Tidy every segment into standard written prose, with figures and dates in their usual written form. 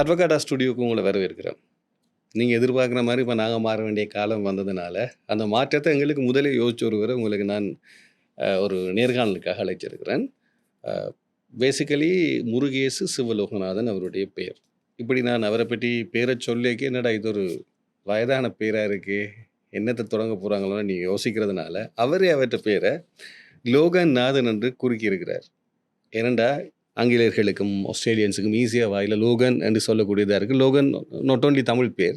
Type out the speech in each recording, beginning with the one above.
அட்வொகேட்டா ஸ்டுடியோவுக்கு உங்களை வரவேற்கிறேன். நீங்கள் எதிர்பார்க்குற மாதிரி இப்போ நாங்கள் மாற வேண்டிய காலம் வந்ததுனால அந்த மாற்றத்தை எங்களுக்கு முதலே யோசிச்சு ஒருவரை உங்களுக்கு நான் ஒரு நேர்காணலுக்காக அழைச்சிருக்கிறேன். பேசிக்கலி முருகேசு சிவலோகநாதன் அவருடைய பெயர். இப்படி நான் அவரை பற்றி பேரை சொல்லிக்க என்னடா இது ஒரு வயதான பேராக இருக்குது, என்னத்தை தொடங்க போகிறாங்களோன்னு நீங்கள் யோசிக்கிறதுனால அவரே அவர்கிட்ட பேரை லோகன் நாதன் என்று குறுக்கியிருக்கிறார். ஏனண்டா ஆங்கிலேயர்களுக்கும் ஆஸ்திரேலியன்ஸுக்கும் ஈஸியாக வாயில் லோகன் என்று சொல்லக்கூடியதாக இருக்குது. லோகன் நாட் ஓன்லி தமிழ் பேர்,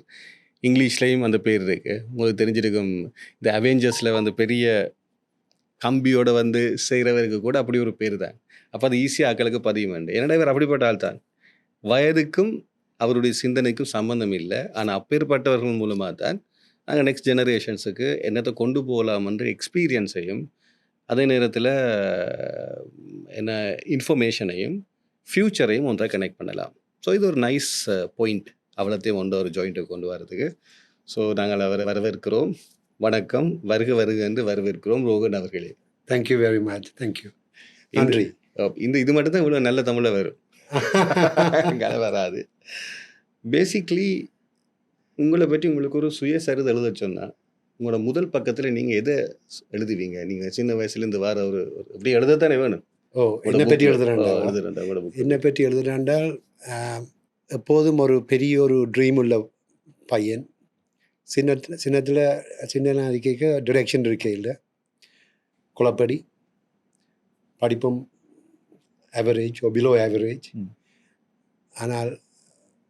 இங்கிலீஷ்லேயும் அந்த பேர் இருக்குது. உங்களுக்கு தெரிஞ்சிருக்கும், இந்த அவெஞ்சர்ஸில் வந்து பெரிய கம்பியோட வந்து செய்கிறவருக்கு கூட அப்படி ஒரு பேர் தான். அப்போ அது ஈஸியாக ஆக்களுக்கு பதியும் வேண்டும். ஏன்னா இவர் அப்படிப்பட்ட ஆள் தான். வயதுக்கும் அவருடைய சிந்தனைக்கும் சம்பந்தம் இல்லை. ஆனால் அப்பேற்பட்டவர்கள் மூலமாக தான் நாங்கள் நெக்ஸ்ட் ஜெனரேஷன்ஸுக்கு என்னத்தை கொண்டு போகலாம் என்ற எக்ஸ்பீரியன்ஸையும் அதே நேரத்தில் என்ன இன்ஃபர்மேஷனையும் ஃப்யூச்சரையும் ஒன்றை கனெக்ட் பண்ணலாம். ஸோ இது ஒரு நைஸ் பாயிண்ட், அவ்வளோத்தையும் ஒன்று ஒரு ஜாயிண்ட்டை கொண்டு வரதுக்கு. ஸோ நாங்கள் அவரை வரவேற்கிறோம். வணக்கம், வருக வருக என்று வரவேற்கிறோம் ரோகன் அவர்களே. Thank you very much. தேங்க்யூ, நன்றி. இது மட்டும் தான் இவ்வளோ நல்ல தமிழில் வரும், கதை வராது. பேசிக்லி உங்களை பற்றி உங்களுக்கு ஒரு சுயசரிதை எழுத சொன்னால் உங்களோட முதல் பக்கத்தில் நீங்கள் எதை எழுதுவீங்க? நீங்கள் சின்ன வயசுலேருந்து வர ஒரு இப்படி எழுதத்தானே வேணும். என்னை பற்றி என்னை பற்றி எழுதுறாண்டால் எப்போதும் ஒரு பெரிய ஒரு ட்ரீம் உள்ள பையன். சின்ன அறிக்கைக்கு டிரெக்ஷன் இருக்கையில் குளப்படி படிப்பும் ஆவரேஜ் ஓ பிலோ ஆவரேஜ். ஆனால்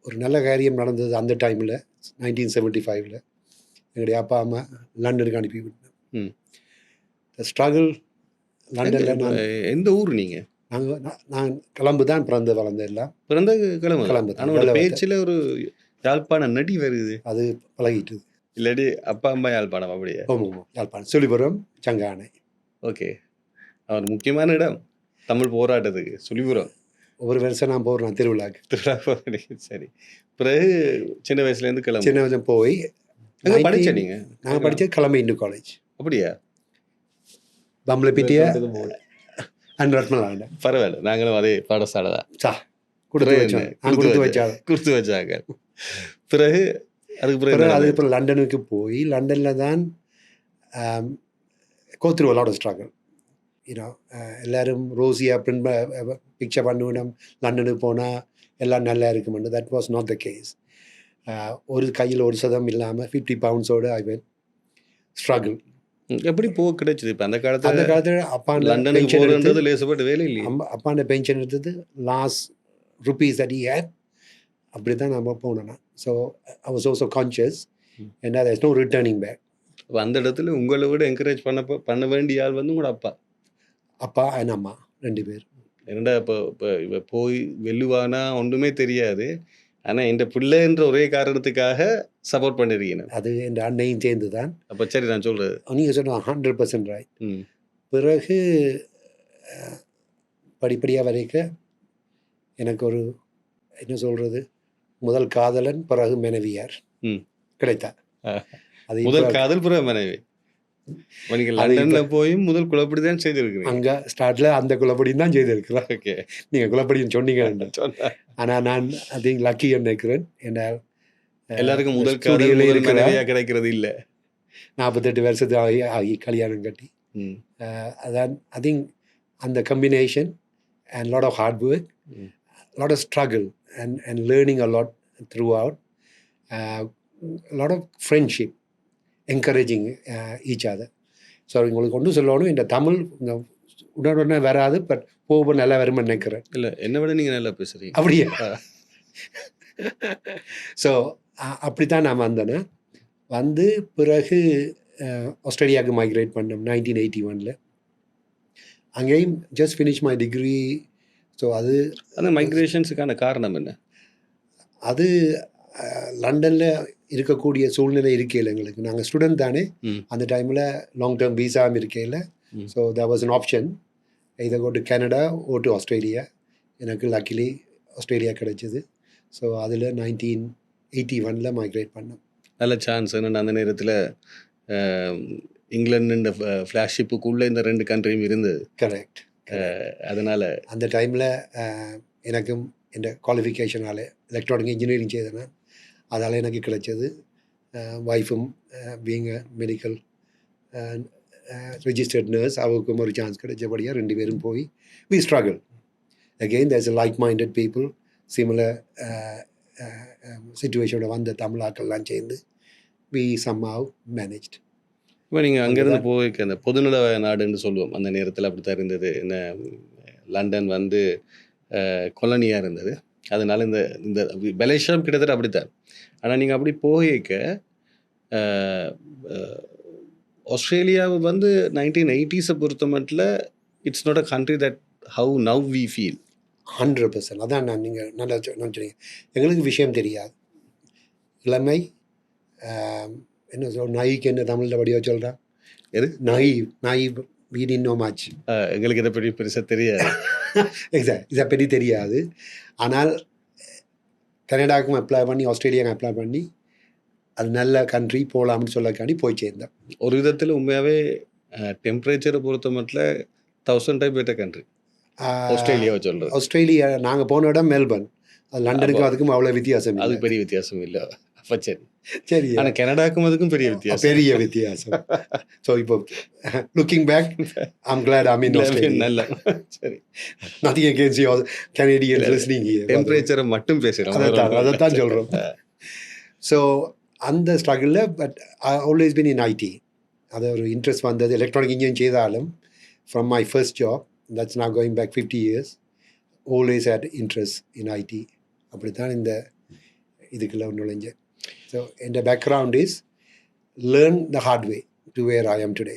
ஒரு நல்ல காரியம் நடந்தது அந்த டைமில் 1975. எங்களுடைய அப்பா அம்மா லண்டனுக்கு அனுப்பி விட்டேன். ஸ்ட்ரகிள் லண்டனில். நான் எந்த ஊர் நீங்கள்? நான் கிளம்பு தான் பிறந்த வளர்ந்த எல்லாம் கிளம்பு. ஆனால் பேச்சில் ஒரு யாழ்ப்பாண நடி வருது, அது பழகிட்டு. இல்லாட்டி அப்பா அம்மா யாழ்ப்பாணம்? அப்படியே. ஆமாம், யாழ்ப்பாணம், சொல்லிபுரம், சங்கானை. ஓகே, அவர் முக்கியமான இடம் தமிழ் போராட்டத்துக்கு சொல்லிபுரம். ஒவ்வொரு வருஷம் நான் போடுறேன் திருவிழாக்கு. சரி, பிறகு சின்ன வயசுலேருந்து கிளம்பு. சின்ன வயசு போய் படிச்ச நீங்கள்? நாங்கள் படித்தது கிளம்பு இந்து காலேஜ். அப்படியா? பம்பளப்பிட்டிய அன்ரட்மலாண்ட. பரவாயில்ல, நாங்களும் அதே பாடசாலை தான். கொடுத்து வச்சாங்க. பிறகு அதுக்கப்புறம் லண்டனுக்கு போய் லண்டனில் தான் go through a lot of struggle. எல்லாரும் ரோசியாக பிரிண்ட் பிக்சர் பண்ணுவோம், லண்டனுக்கு போனால் எல்லாம் நல்லா இருக்குமெண்டு. That was not the case. ஒரு கையில் ஒரு சதம் இல்லாமல் 50 pounds ஐ ஸ்ட்ரகிள். எப்படி கிடைச்சது? இப்போ அந்த காலத்தில் அப்பாண்ட லண்டனுக்கு போகிறது லேசப்பட்ட வேலை இல்லை. அப்பாண்ட பென்ஷன் எடுத்தது லாஸ்ட் ருபீஸ் அடி ஏட், அப்படி தான் நம்ம போனோன்னா. So I was also conscious and there is no returning back. அந்த இடத்துல உங்களை விட என்கரேஜ் பண்ண வேண்டிய ஆள் வந்து உங்களோட அப்பா அண்ட் அம்மா 2 பேர். என்னடா இப்போ போய் வெல்லுவானா ஒன்றுமே தெரியாது, ஆனால் இந்த பிள்ளைன்ற ஒரே காரணத்துக்காக சப்போர்ட் பண்ணிருக்கீங்க. அது என் அண்ணையும் சேர்ந்து தான். அப்போ சரி, நான் சொல்கிறது நீங்கள் சொன்ன 100% ரைட். பிறகு படிப்படியாக வரைக்கும் எனக்கு ஒரு என்ன சொல்கிறது, முதல் காதலன் பிறகு மனைவியார் கிடைத்தார். அது முதல் காதல் பிறகு மனைவி. நீங்கள் லண்டனில் போய் முதல் குளப்படி தான் செய்திருக்கிறீங்க. அங்கே ஸ்டார்டில் அந்த குளப்படியும் தான் செய்திருக்கிறேன். ஓகே, நீங்கள் குளப்படின்னு சொன்னீங்க. ஆனால் நான் அதை லக்கி நினைக்கிறேன். என்றால் எல்லாருக்கும் முதல் காதல் கிடைக்கிறது இல்லை. 48 வருஷத்து ஆகி கல்யாணம் கட்டி. அதான் ஐ திங்க் அந்த combination and lot of hard work, lot of struggle and learning a lot throughout, lot of friendship, encouraging each other. So உங்களுக்கு ஒன்றும் சொல்லணும், இந்த தமிழ் உடனே வராது, பட் போக நல்லா வருமானு நினைக்கிறேன். இல்லை, என்னை விட நீங்கள் நல்லா பேசுகிறீங்க. அப்படியா? ஸோ அப்படி தான் நான் வந்தேன்னா வந்து பிறகு ஆஸ்திரேலியாவுக்கு மைக்ரேட் பண்ணேன் 1981. அங்கேயும் just finish my degree. So அது அந்த மைக்ரேஷன்ஸுக்கான காரணம் என்ன? அது லண்டனில் இருக்கக்கூடிய சூழ்நிலை இருக்கையில் எங்களுக்கு, நாங்கள் ஸ்டூடெண்ட் தானே அந்த டைமில், லாங் டேர்ம் வீசாவும் இருக்கையில். So there was an option, இதை go to Canada or to Australia. எனக்கு லக்கிலி ஆஸ்திரேலியா கிடைச்சிது. ஸோ அதில் 1981 மைக்ரேட் பண்ணேன். நல்ல சான்ஸ். என்னென்னா அந்த நேரத்தில் இங்கிலாந்து இந்த ஃப்ளாக்ஷிப்புக்குள்ளே இந்த 2 கண்ட்ரியும் இருந்தது. கரெக்ட். அதனால் அந்த டைமில் எனக்கும் இந்த குவாலிஃபிகேஷனால் எலக்ட்ரானிக் இன்ஜினியரிங் செய்தேன். அதால் எனக்கு கிடைச்சது. ஒய்ஃபும் being a medical registered nurse, அவருக்கும் ஒரு சான்ஸ் கிடைச்சபடியாக 2 பேரும் போய் we struggle. Again, there's a like-minded people, similar situation வந்த தமிழாக்கள்லாம் சேர்ந்து we somehow managed. இப்போ நீங்கள் அங்கேருந்து போய் அந்த பொதுநல நாடுன்னு சொல்லுவோம். அந்த நேரத்தில் அப்படி தான் இருந்தது. என்ன லண்டன் வந்து கொலனியாக இருந்தது. அதனால் இந்த இந்த மலேசியாவும் கிட்டத்தட்ட அப்படித்தான். ஆனால் நீங்கள் அப்படி போயிக்க ஆஸ்திரேலியாவை வந்து 1980s பொறுத்த மட்டும் it's not a country that how now we feel. 100%. அதான் நீங்கள் நல்லா சொன்னீங்க. எங்களுக்கு விஷயம் தெரியாது. இளமை என்ன சொல் நாய்க்கு என்ன தமிழில் வடிவா சொல்கிறான்? எது? நாய் we didn't know much. எங்களுக்கு இதை பற்றி பெருசாக தெரியாது. எக்ஸாக்ட், இதை பற்றி தெரியாது. ஆனால் கனடாவுக்கும் அப்ளை பண்ணி ஆஸ்திரேலியாவுக்கும் அப்ளை பண்ணி அது நல்ல கண்ட்ரி போகலாம்னு சொல்லக்காண்டி போய் சேர்ந்தேன். ஒரு விதத்தில் உண்மையாகவே டெம்பரேச்சரை பொறுத்த மட்டும் 1000 டைம் பெட்டர் கண்ட்ரி ஆஸ்திரேலியாவை சொல்கிறேன். ஆஸ்திரேலியா நாங்கள் போன இடம் மெல்பர்ன். அது லண்டனுக்கும் அதுக்கும் அவ்வளோ வித்தியாசம். அது பெரிய வித்தியாசம் இல்லை. அப்போ சரி சரி. ஆனால் கனடாக்கும் அதுக்கும் பெரிய வித்தியாசம். ஸோ இப்போ looking back I'm glad I mean நல்ல சரி. nothing against you Canadians listening here. டெம்பரேச்சரை மட்டும் பேசுகிறோம். அதைத்தான் சொல்கிறோம். ஸோ அந்த ஸ்ட்ரகிளில் but I always been in IT. அது ஒரு இன்ட்ரெஸ்ட் வந்தது. எலக்ட்ரானிக் இன்ஜினியரிங் செய்தாலும் from my first job that's now going back 50 years always had interest in IT. அப்படித்தான் இந்த இதுக்குள்ள நுழைஞ்சேன். ஸோ இந்த background is learn the hard way to where I am today.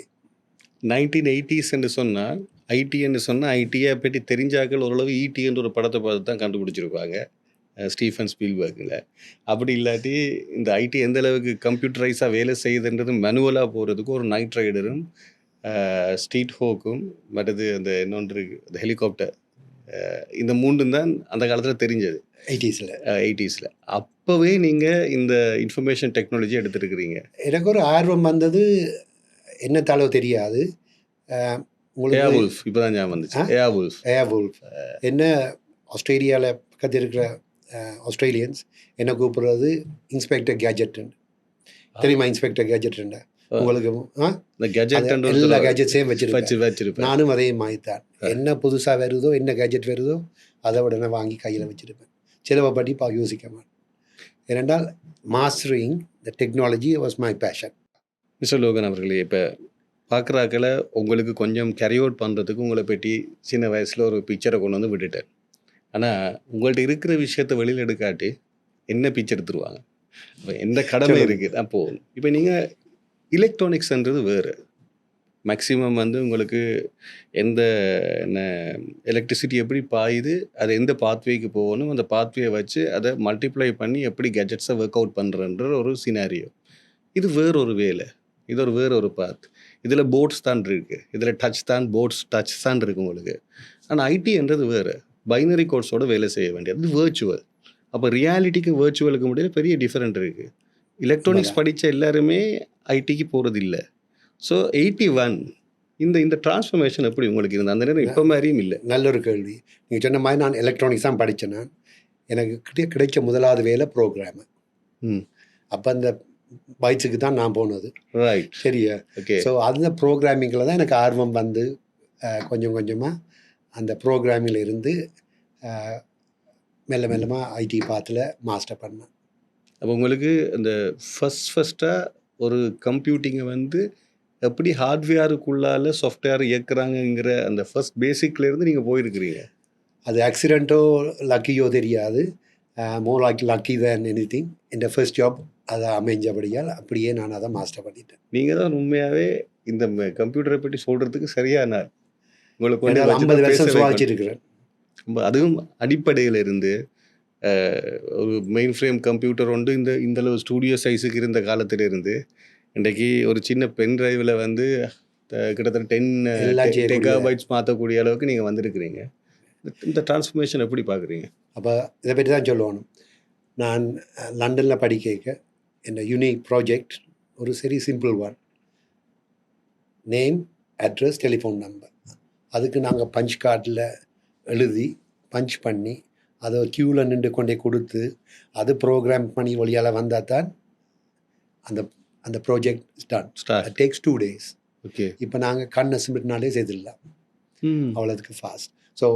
1980s என்று சொன்னால் ஐடி என்று சொன்னால் ஐடியை பற்றி தெரிஞ்சாக்கள் ஓரளவு ஈடி என்ற ஒரு படத்தை பார்த்து தான் கண்டுபிடிச்சிருப்பாங்க ஸ்டீஃபன் ஸ்பீல்பர்க்கில். அப்படி இல்லாட்டி இந்த ஐடி எந்த அளவுக்கு கம்ப்யூட்டரைஸாக வேலை செய்யுதுன்றது மேனுவலாக போகிறதுக்கு ஒரு நைட் ரைடரும் ஸ்ட்ரீட் ஹோக்கும் மற்றது அந்த இன்னொன்று இந்த ஹெலிகாப்டர் இந்த 3 தான் அந்த காலத்தில் தெரிஞ்சது 80s. அப்போவே நீங்கள் இந்த இன்ஃபர்மேஷன் டெக்னாலஜி எடுத்துருக்கிறீங்க. எனக்கு ஒரு ஆர்வம் வந்தது என்னத்தாலோ தெரியாது. ஏர்வூல்ஃப் இப்போ தான் ஞாபகம் வந்துச்சு. ஏர்வூல்ஃப் என்ன ஆஸ்திரேலியாவில் பக்கத்தில் இருக்கிற ஆஸ்திரேலியன்ஸ் என்ன கூப்பிடுறது இன்ஸ்பெக்டர் கேஜெட். தெரியுமா இன்ஸ்பெக்டர் கேஜெட்? உங்களுக்கு எல்லா கேஜெட்ஸையும் வச்சிருப்பேன். நானும் அதே மாதிரி தான். என்ன புதுசாக வருதோ என்ன கேஜெட் வருதோ அதை உடனே வாங்கி கையில் வச்சுருப்பேன். சிலவை பற்றி யோசிக்க மாட்டேன். ஏனென்றால் mastering the technology was my passion. Mister Logan அவர்களே, இப்போ பார்க்குறாக்களை உங்களுக்கு கொஞ்சம் கேரி அவுட் பண்ணுறதுக்கு உங்களை பற்றி சின்ன வயசில் ஒரு பிக்சரை கொண்டு வந்து விட்டுட்டேன். ஆனால் உங்கள்கிட்ட இருக்கிற விஷயத்த வெளியில் எடுக்காட்டி என்ன பிக்சர் எடுத்துருவாங்க? இப்போ எந்த கடமை இருக்குது தான் போகும். இப்போ நீங்கள் எலக்ட்ரானிக்ஸ்ன்றது வேறு. மேக்ஸிமம் வந்து உங்களுக்கு எந்த என்ன எலக்ட்ரிசிட்டி எப்படி பாயுது, அது எந்த பாத்வேக்கு போகணும், அந்த பாத்வே வச்சு அதை மல்டிப்ளை பண்ணி எப்படி கேஜெட்ஸை ஒர்க் அவுட் பண்ணுறன்ற ஒரு சினாரியோ. இது வேறொரு வேலை. இது ஒரு வேறொரு பாத். இதில் போர்ட்ஸ் தான் இருக்குது, இதில் டச் தான் இருக்குது உங்களுக்கு. ஆனால் ஐடின்றது வேறு. பைனரி கோட்ஸோட வேலை செய்ய வேண்டியது. அது வேர்ச்சுவல். அப்போ ரியாலிட்டிக்கு வேர்ச்சுவலுக்கு முடியல பெரிய டிஃப்ரெண்ட் இருக்குது. எலக்ட்ரானிக்ஸ் படித்த எல்லாருமே ஐடிக்கு போகிறது இல்லை. ஸோ 81 இந்த டிரான்ஸ்ஃபர்மேஷன் எப்படி உங்களுக்கு இருந்தது அந்த நேரம்? இப்போ மாதிரியும் இல்லை. நல்ல ஒரு கேள்வி. நீங்கள் சொன்ன மாதிரி நான் எலக்ட்ரானிக்ஸ் தான் படித்தேன். நான் எனக்கு கிடைச்ச முதலாவது வேலை ப்ரோக்ராமு. அப்போ அந்த பைட்ஸுக்கு தான் நான் போனது. ரைட். சரியா? ஓகே. ஸோ அந்த ப்ரோக்ராமிங்கில் தான் எனக்கு ஆர்வம் வந்து கொஞ்சம் கொஞ்சமாக அந்த ப்ரோக்ராமில் இருந்து மெல்ல மெல்லமாக ஐடி பாத்தில் மாஸ்டர் பண்ணேன். அப்போ உங்களுக்கு அந்த ஃபஸ்ட்டாக ஒரு கம்ப்யூட்டிங்கை வந்து எப்படி ஹார்ட்வேருக்குள்ளால சாஃப்ட்வேர் இயக்குறாங்கங்கிற அந்த ஃபர்ஸ்ட் பேசிக்லேருந்து நீங்கள் போயிருக்கிறீங்க. அது ஆக்சிடெண்ட்டோ லக்கியோ தெரியாது. மோர் லக்கி தேன் எனிதிங். இந்த ஃபர்ஸ்ட் ஜாப் அதை அமைஞ்சபடியால் அப்படியே நான் அதை மாஸ்டர் பண்ணிட்டேன். நீங்கள் தான் உண்மையாகவே இந்த கம்ப்யூட்டரை பற்றி சொல்கிறதுக்கு சரியான உங்களுக்கு 50 வருஷம் சுவாச்சிருக்கிறேன். அதுவும் அடிப்படையில் இருந்து ஒரு மெயின் ஃப்ரேம் கம்ப்யூட்டர் ஒன்று இந்த அளவு ஸ்டூடியோ சைஸுக்கு இருந்த காலத்தில் இருந்து இன்றைக்கு ஒரு சின்ன பென் டிரைவில் வந்து கிட்டத்தட்ட 10 டெகாபைட்ஸ் மாற்றக்கூடிய அளவுக்கு நீங்கள் வந்திருக்கிறீங்க. இந்த டிரான்ஸ்ஃபர்மேஷன் எப்படி பார்க்குறீங்க? அப்போ இதை பற்றி தான் சொல்லணும். நான் லண்டனில் படிக்க இந்த யூனிக் ப்ராஜெக்ட் ஒரு சரி simple one. Name, address, telephone number. அதுக்கு நாங்கள் பஞ்ச் கார்டில் எழுதி பஞ்ச் பண்ணி அதை க்யூவில் நின்று கொண்டே கொடுத்து அது ப்ரோக்ராம் பண்ணி வழியால் வந்தால் தான் அந்த அந்த project start. It takes 2 days. Okay. இப்போ நாங்கள் கண்ணை சிமிட்னாலே செய்திடலாம், ம். அவ்வளோதுக்கு ஃபாஸ்ட். ஸோ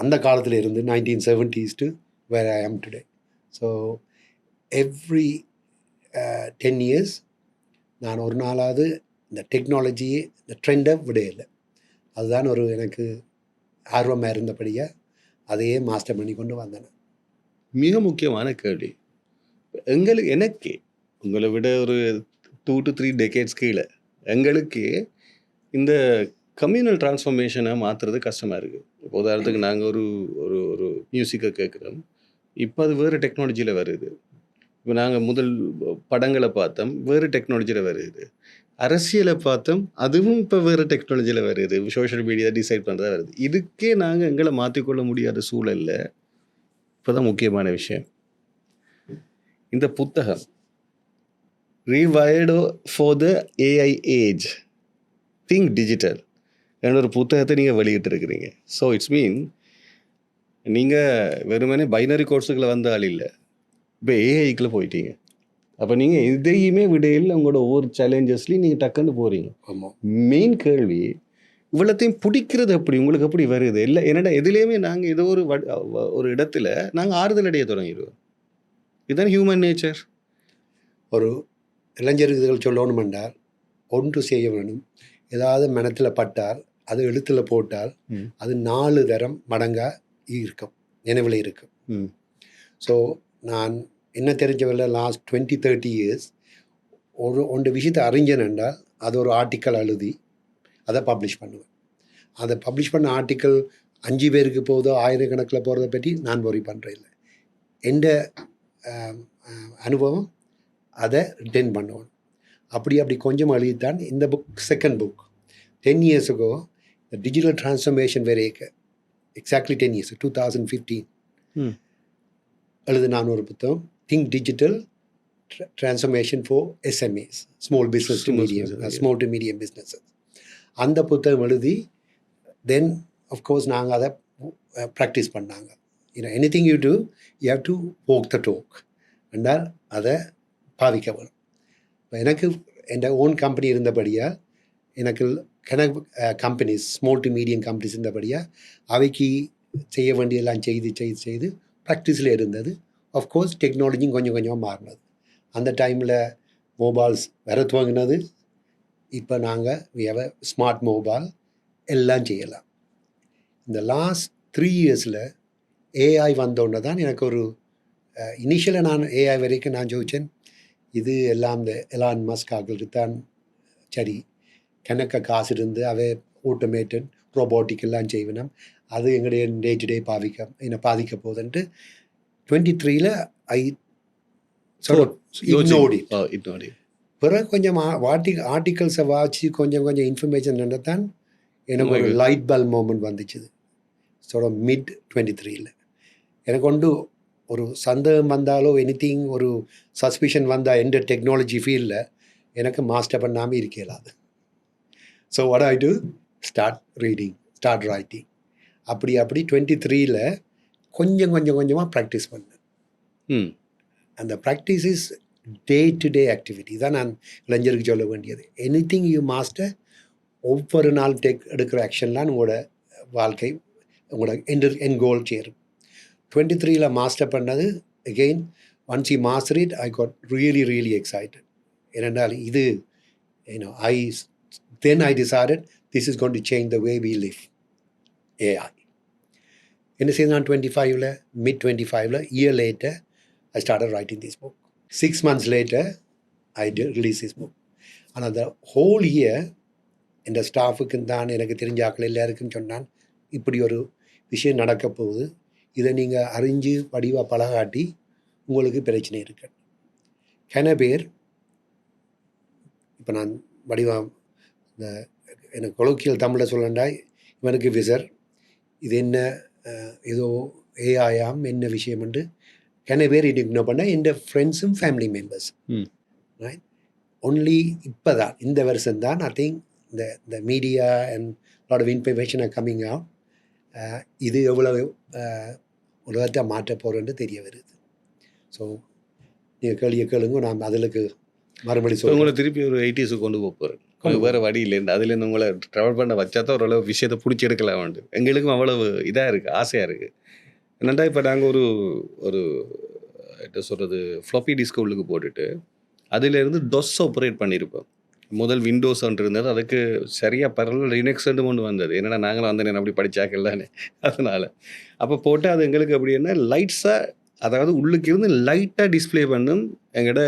அந்த காலத்தில் இருந்து 1970s to where I am today. So every 10 years நான் ஒரு நாளாவது இந்த டெக்னாலஜியை இந்த ட்ரெண்டை விடையில்லை. அதுதான் ஒரு எனக்கு ஆர்வமாக இருந்தபடியாக அதையே மாஸ்டர் பண்ணி கொண்டு வந்தேன். மிக முக்கியமான கேள்வி. எனக்கு உங்களை விட ஒரு 2 to 3 decades கீழே எங்களுக்கு இந்த கம்யூனல் டிரான்ஸ்ஃபர்மேஷனை மாற்றுறது கஷ்டமாக இருக்குது. இப்போ உதாரணத்துக்கு நாங்கள் ஒரு ஒரு ஒரு மியூசிக்கை கேட்குறோம், இப்போ அது வேறு டெக்னாலஜியில் வருது. இப்போ நாங்கள் முதல் படங்களை பார்த்தோம், வேறு டெக்னாலஜியில் வருது. அரசியலை பார்த்தோம், அதுவும் இப்போ வேறு டெக்னாலஜியில் வருது. சோஷியல் மீடியா டிசைட் பண்ணுறதா வருது. இதுக்கே நாங்கள் எங்களை மாற்றிக்கொள்ள முடியாத சூழலில் இப்போ தான் முக்கியமான விஷயம். இந்த புத்தகம் rewired for the AI age, think digital என்ற ஒரு புத்தகத்தை நீங்கள் வெளியிட்டிருக்கிறீங்க. ஸோ இட்ஸ் மீன் நீங்கள் வெறுமனே பைனரி கோர்ஸுக்குள்ள வந்த ஆள் இல்லை, இப்போ ஏஐக்குள்ளே போயிட்டீங்க. அப்போ நீங்கள் இதையுமே விடையில் உங்களோட ஒவ்வொரு சேலஞ்சஸ்லையும் நீங்கள் டக்குன்னு போகிறீங்க. ஆமாம். மெயின் கேள்வி, இவ்வளோத்தையும் பிடிக்கிறது எப்படி, உங்களுக்கு எப்படி வருது? இல்லை என்னடா எதுலேயுமே நாங்கள் ஏதோ ஒரு இடத்துல நாங்கள் ஆறுதல் அடைய தொடங்கிடுவோம். இதுதான் ஹியூமன் நேச்சர். ஒரு இளைஞர்கள் சொல்லணும் என்றால் ஒன்று செய்ய வேணும். ஏதாவது மனத்தில் பட்டால் அது எழுத்தில் போட்டால் அது 4 தரம் மடங்காக இருக்கும், நினைவில் இருக்கும். ஸோ நான் என்ன தெரிஞ்சவில்லை, லாஸ்ட் 20-30 years ஒன்று விஷயத்தை அறிஞ்சேன் என்றால் அது ஒரு ஆர்டிக்கல் எழுதி அதை பப்ளிஷ் பண்ணுவேன். அதை பப்ளிஷ் பண்ண ஆர்டிக்கல் 5 பேருக்கு போதோ 1000 கணக்கில் போகிறத பற்றி நான் worry பண்ணுறேன் இல்லை. எந்த அனுபவம் அதை ரிட்டைன் பண்ணுவேன். அப்படி கொஞ்சம் எழுதித்தான் இந்த book, second book 10 years ago, the digital transformation வரைக்க எக்ஸாக்ட்லி 10 years, 2015 எழுது நான் ஒரு புத்தகம், think digital transformation for SMEs, small business to medium, small to medium businesses. அந்த புத்தகம் எழுதி தென் அஃப்கோர்ஸ் நாங்கள் அதை ப்ராக்டிஸ் பண்ணாங்க. Anything you do you have to walk the talk என்றால் அதை பாவிக்க வேணும். இப்போ எனக்கு என் ஓன் கம்பெனி இருந்தபடியாக எனக்கு கணக்கு companies, small to medium companies இருந்தபடியாக அவைக்கு செய்ய வேண்டியெல்லாம் செய்து ப்ராக்டிஸில் இருந்தது. ஆஃப்கோர்ஸ் டெக்னாலஜியும் கொஞ்சம் கொஞ்சமாக மாறினது. அந்த டைமில் மொபைல்ஸ் வர துவங்கினது. இப்போ நாங்கள் ஸ்மார்ட் மொபைல் எல்லாம் செய்யலாம். இந்த லாஸ்ட் 3 yearsல ஏஐ வந்தோடனே தான் எனக்கு ஒரு இனிஷியலாக நான் ஏஐ வரைக்கும் நான் யோசித்தேன், இது எல்லாம் இந்த எலான் மஸ்க் ஆக்களுக்கு தான் சரி, கணக்க காசு இருந்து அவை ஆட்டோமேட்டட் ரோபோட்டிக் எல்லாம் செய்வேன், அது எங்களுடைய டே டு டே பாதிக்க போகுதுன்ட்டு 23ல் ஐ இக்னோர்ட். பிறகு கொஞ்சம் ஆர்டிகல்ஸை வாட்சி கொஞ்சம் இன்ஃபர்மேஷன் தான் எனக்கு ஒரு லைட் பல்ப் மூமெண்ட் வந்துச்சு. மிட் 23ல் எனக்கு ஒரு சந்தேகம் வந்தாலோ எனிதிங் ஒரு சஸ்பிஷன் வந்தால் எந்த டெக்னாலஜி ஃபீல்டில் எனக்கு மாஸ்டர் பண்ணாமல் இருக்கலாது. So what I do, start reading, start writing. அப்படி 23ல் கொஞ்சமாக ப்ராக்டிஸ் பண்ணேன். அந்த practice is day to day activity தான் நான் இளைஞருக்கு சொல்ல வேண்டியது. எனிதிங் யூ மாஸ்டர், ஒவ்வொரு நாள் எடுக்கிற ஆக்ஷன்லாம் உங்களோட வாழ்க்கை, உங்களோட என் கோல் சேரும். 23ல் மாஸ்டர் பண்ணது again, once you master it, I got really excited. ஏனென்றால் இது then I decided this is going to change the way we live, AI. என்ன செய்து நான் 25ல், mid 25ல், year later I started writing this book. 6 months later I released this book. ஆனால் the whole year இந்த ஸ்டாஃபுக்கு தான், எனக்கு தெரிஞ்ச ஆக்கள் எல்லாருக்கும் சொன்னான், இப்படி ஒரு விஷயம் நடக்க போகுது, இதை நீங்கள் அறிஞ்சு வடிவாக பழகாட்டி உங்களுக்கு பிரச்சனை இருக்கு. கன பேர் இப்போ நான் வடிவாக இந்த எனக்கு கொலோக்கியல் தமிழில் சொல்லண்டா, இவனுக்கு விசர், இது என்ன ஏதோ ஏஆயாம் என்ன விஷயம் என்று கன பேர் இக்னோர் பண்ண என் ஃப்ரெண்ட்ஸும் ஃபேமிலி மெம்பர்ஸ். ரைட் ஒன்லி இப்போ தான் இந்த வருஷம் தான் ஐ திங்க் இந்த media and lot of information are coming out இது எவ்வளவு உலகத்தை மாற்ற போகிறோன்னு தெரிய வருது. ஸோ நீங்கள் கேளுங்க நான் அதிலுக்கு மறுபடி உங்களை சொல்லுங்கள். திருப்பி ஒரு 80s கொண்டு போகிறேன். வேறு வழி இல்லைன்னு அதுலேருந்து உங்களை ட்ராவல் பண்ண வச்சா தான் ஓரளவு விஷயத்தை பிடிச்சி எடுக்கலாம் வேண்டு. எங்களுக்கும் அவ்வளவு இதாக இருக்குது, ஆசையாக இருக்குது. என்னென்னா இப்போ நாங்கள் ஒரு என்ன சொல்கிறது ஃப்ளாப்பி டிஸ்க் உள்ளுக்கு போட்டுட்டு அதிலேருந்து டொஸ் ஆப்ரேட் பண்ணியிருப்போம். முதல் விண்டோஸ் ஒன்று இருந்தது, அதுக்கு சரியாக பரவல் லினக்ஸ்ன்னு ஒன்று வந்தது. என்னென்னா நாங்களும் வந்தேன் அப்படி படித்தாக்கலான்னு அதனால் அப்போ போட்டு அது எங்களுக்கு அப்படின்னா லைட்ஸாக, அதாவது உள்ளுக்கு இருந்து லைட்டாக டிஸ்பிளே பண்ணும் எங்களோட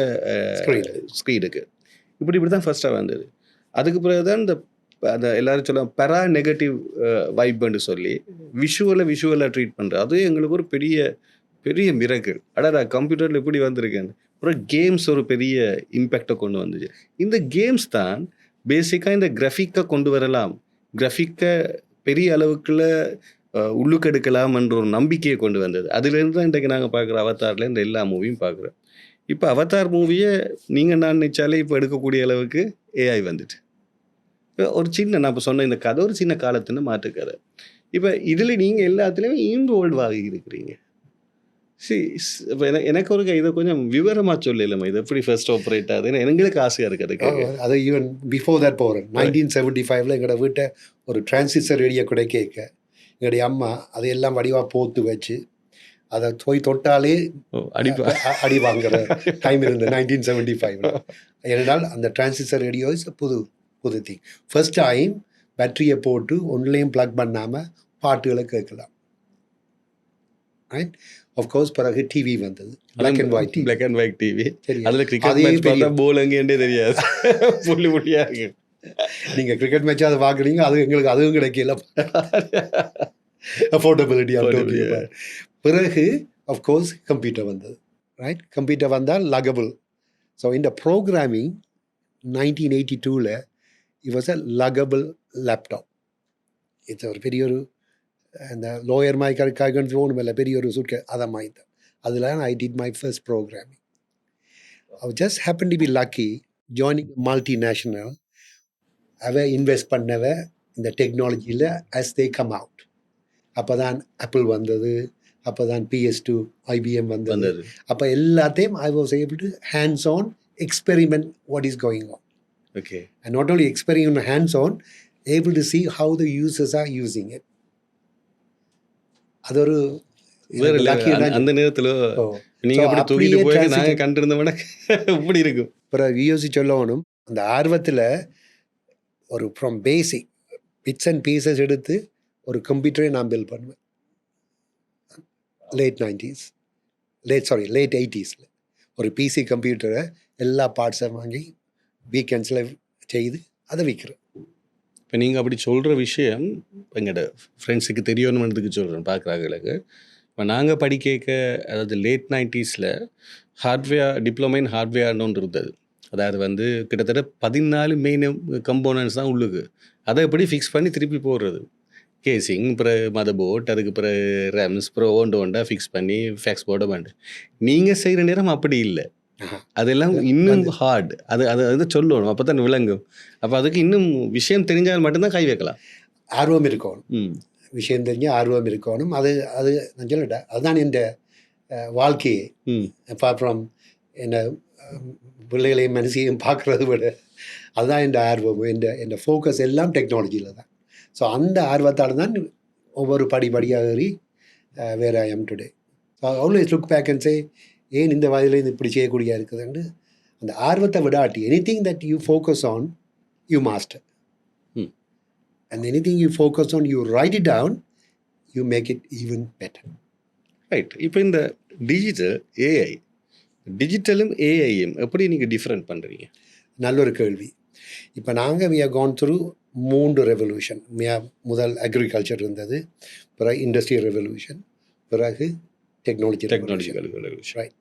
ஸ்க்ரீனுக்கு. இப்படி தான் ஃபர்ஸ்ட்டாக வந்தது. அதுக்கு பிறகு தான் அந்த எல்லாரும் சொல்லுவாங்க பெரா நெகட்டிவ் வைப்னு சொல்லி விஷுவலாக ட்ரீட் பண்ணுறது. அதுவும் எங்களுக்கு ஒரு பெரிய மிரக்கிள். அடடா கம்ப்யூட்டரில் எப்படி வந்திருக்கேன்னு. அப்புறம் கேம்ஸ் ஒரு பெரிய இம்பேக்டை கொண்டு வந்துச்சு. இந்த கேம்ஸ் தான் பேசிக்காக இந்த கிராஃபிக்கை கொண்டு வரலாம், கிராஃபிக்கை பெரிய அளவுக்குள்ள உள்ளுக்கு எடுக்கலாம்ன்ற ஒரு நம்பிக்கையை கொண்டு வந்தது. அதுலேருந்து தான் இன்றைக்கு நாங்கள் பார்க்குற அவதாரில் இந்த எல்லா மூவியும் பார்க்குறோம். இப்போ அவதார் மூவியை நீங்கள் நான் நினச்சாலே இப்போ எடுக்கக்கூடிய அளவுக்கு ஏஐ வந்துட்டு. இப்போ ஒரு சின்ன நான் இப்போ சொன்ன இந்த கதை ஒரு சின்ன காலத்துன்னு மாற்று கதை. இப்போ இதில் நீங்கள் எல்லாத்துலேயுமே இன்வால்வ் ஆகி இருக்கிறீங்க. இப்போ எனக்கு ஒரு இதை கொஞ்சம் விவரமாக சொல்லலாமா, இது எப்படி ஃபர்ஸ்ட் ஆப்ரேட் ஆகுதுன்னு எங்களுக்கு ஆசையாக இருக்குது. அது ஈவன் பிஃபோர் தட் போகிறேன். 1975 எங்களோட வீட்டை ஒரு டிரான்சிஸ்டர் ரேடியோ கூட கேட்க எங்களுடைய அம்மா அதையெல்லாம் வடிவாக போத்து வச்சு அதை தொட்டாலே அடி வாங்குற டைம் இருந்தது 1975. ஏனென்றால் அந்த டிரான்சிஸ்டர் ரேடியோ இஸ் புது திங். ஃபர்ஸ்ட் டைம் பேட்டரியை போட்டு ஒன்லையும் ப்ளக் பண்ணாமல் பாட்டுகளை கேட்கலாம். ரைட் ஆஃப்கோர்ஸ் பிறகு டிவி வந்தது, பிளாக் அண்ட் ஒயிட் டிவி. அதில் கிரிக்கெட் மேட்ச் பார்த்தா போல் எங்கேண்டே தெரியாது, புள்ளி புள்ளியாக இருக்கு. நீங்கள் கிரிக்கெட் மேட்ச் அதை பார்க்குறீங்க, அது எங்களுக்கு அதுவும் கிடைக்கல. அஃபோர்டபிலிட்டி பிறகு அஃப்கோர்ஸ் கம்ப்யூட்டர் வந்தது. ரைட் கம்ப்யூட்டர் வந்தால் லகபிள். ஸோ இந்த programming 1982 it was a luggable laptop. It's ஒரு பெரிய ஒரு அந்த லோயர் மாய்க்காக ஒன்றுமில்ல, பெரிய ஒரு சுட்கே அதை மாய்தான். அதில் I did my first programming. I just happened to be lucky joining a multinational. அவ இன்வெஸ்ட் பண்ணவ இந்த டெக்னாலஜியில் as they come out. அப்போ தான் ஆப்பிள் வந்தது, அப்போ தான் PS2 IBM வந்தது. அப்போ எல்லாத்தையும் I was able to hands on experiment what is going on. Okay. And not only experiment hands on, able to see how the users are using it. அது ஒரு அந்த நேரத்தில் நீங்கள் அப்படி தூக்கிட்டு போய் நாங்கள் கண்டிருந்தோம்னா இப்படி இருக்கும். அப்புறம் யோசி சொல்லணும், அந்த ஆர்வத்தில் ஒரு from basic bits and pieces எடுத்து ஒரு கம்ப்யூட்டரை நான் பில்ட் பண்ணுவேன். லேட் 80s ஒரு பிசி கம்ப்யூட்டரை எல்லா பார்ட்ஸை வாங்கி வீக்கெண்ட்ஸில் செய்து அதை விற்கிறேன். இப்போ நீங்கள் அப்படி சொல்கிற விஷயம் எங்களோட ஃப்ரெண்ட்ஸுக்கு தெரியணுன்றதுக்கு சொல்கிறேன், பார்க்குறாங்களுக்கு. இப்போ நாங்கள் படிக்க, அதாவது late 90s hardware diploma in ஹார்ட்வேர்னு ஒன்று இருந்தது. அதாவது வந்து கிட்டத்தட்ட 14 மெயின் கம்போனன்ட்ஸ் தான் உள்ளுக்கு. அதை எப்படி ஃபிக்ஸ் பண்ணி திருப்பி போடுறது, கேசிங், அப்புறம் மதர் போர்ட், அதுக்கு பிறகு ரேம்ஸ், அப்புறம் ஒண்டா ஃபிக்ஸ் பண்ணி ஃபேக்ஸ் போட மாட்டேன். நீங்கள் செய்கிற நேரம் அப்படி இல்லை, அதெல்லாம் இன்னும் ஹார்ட். அது வந்து சொல்லணும், அப்போ தான் விளங்கும். அப்போ அதுக்கு இன்னும் விஷயம் தெரிஞ்சால் மட்டும்தான் கை வைக்கலாம். ஆர்வம் இருக்கணும், விஷயம் தெரிஞ்ச ஆர்வம் இருக்கணும். அது நான் சொல்லட்டேன், அதுதான் என் வாழ்க்கையே. அப்புறம் என்ன பிள்ளைகளையும் மனசையும் பார்க்குறத விட அதுதான் என் ஆர்வம், என் ஃபோக்கஸ் எல்லாம் டெக்னாலஜியில் தான். ஸோ அந்த ஆர்வத்தால் தான் ஒவ்வொரு படிப்படியாக ஏறி where I am today. So always look back and say, ஏன் இந்த வயதில் இப்படி செய்யக்கூடிய இருக்குதுன்னு அந்த ஆர்வத்தை விடாட்டி anything that you focus on you master, and anything you focus on you write it down, you make it even better. Right. இப்போ இந்த டிஜிட்டலும் ஏஐயும் எப்படி நீங்கள் டிஃப்ரெண்ட் பண்ணுறீங்க? நல்ல ஒரு கேள்வி. இப்போ நாங்கள் we are gone through 3 revolution. முதல் அக்ரிகல்ச்சர் இருந்தது, பிறகு இண்டஸ்ட்ரியல் ரெவல்யூஷன், பிறகு டெக்னாலஜி ரெவல்யூஷன். ரைட்.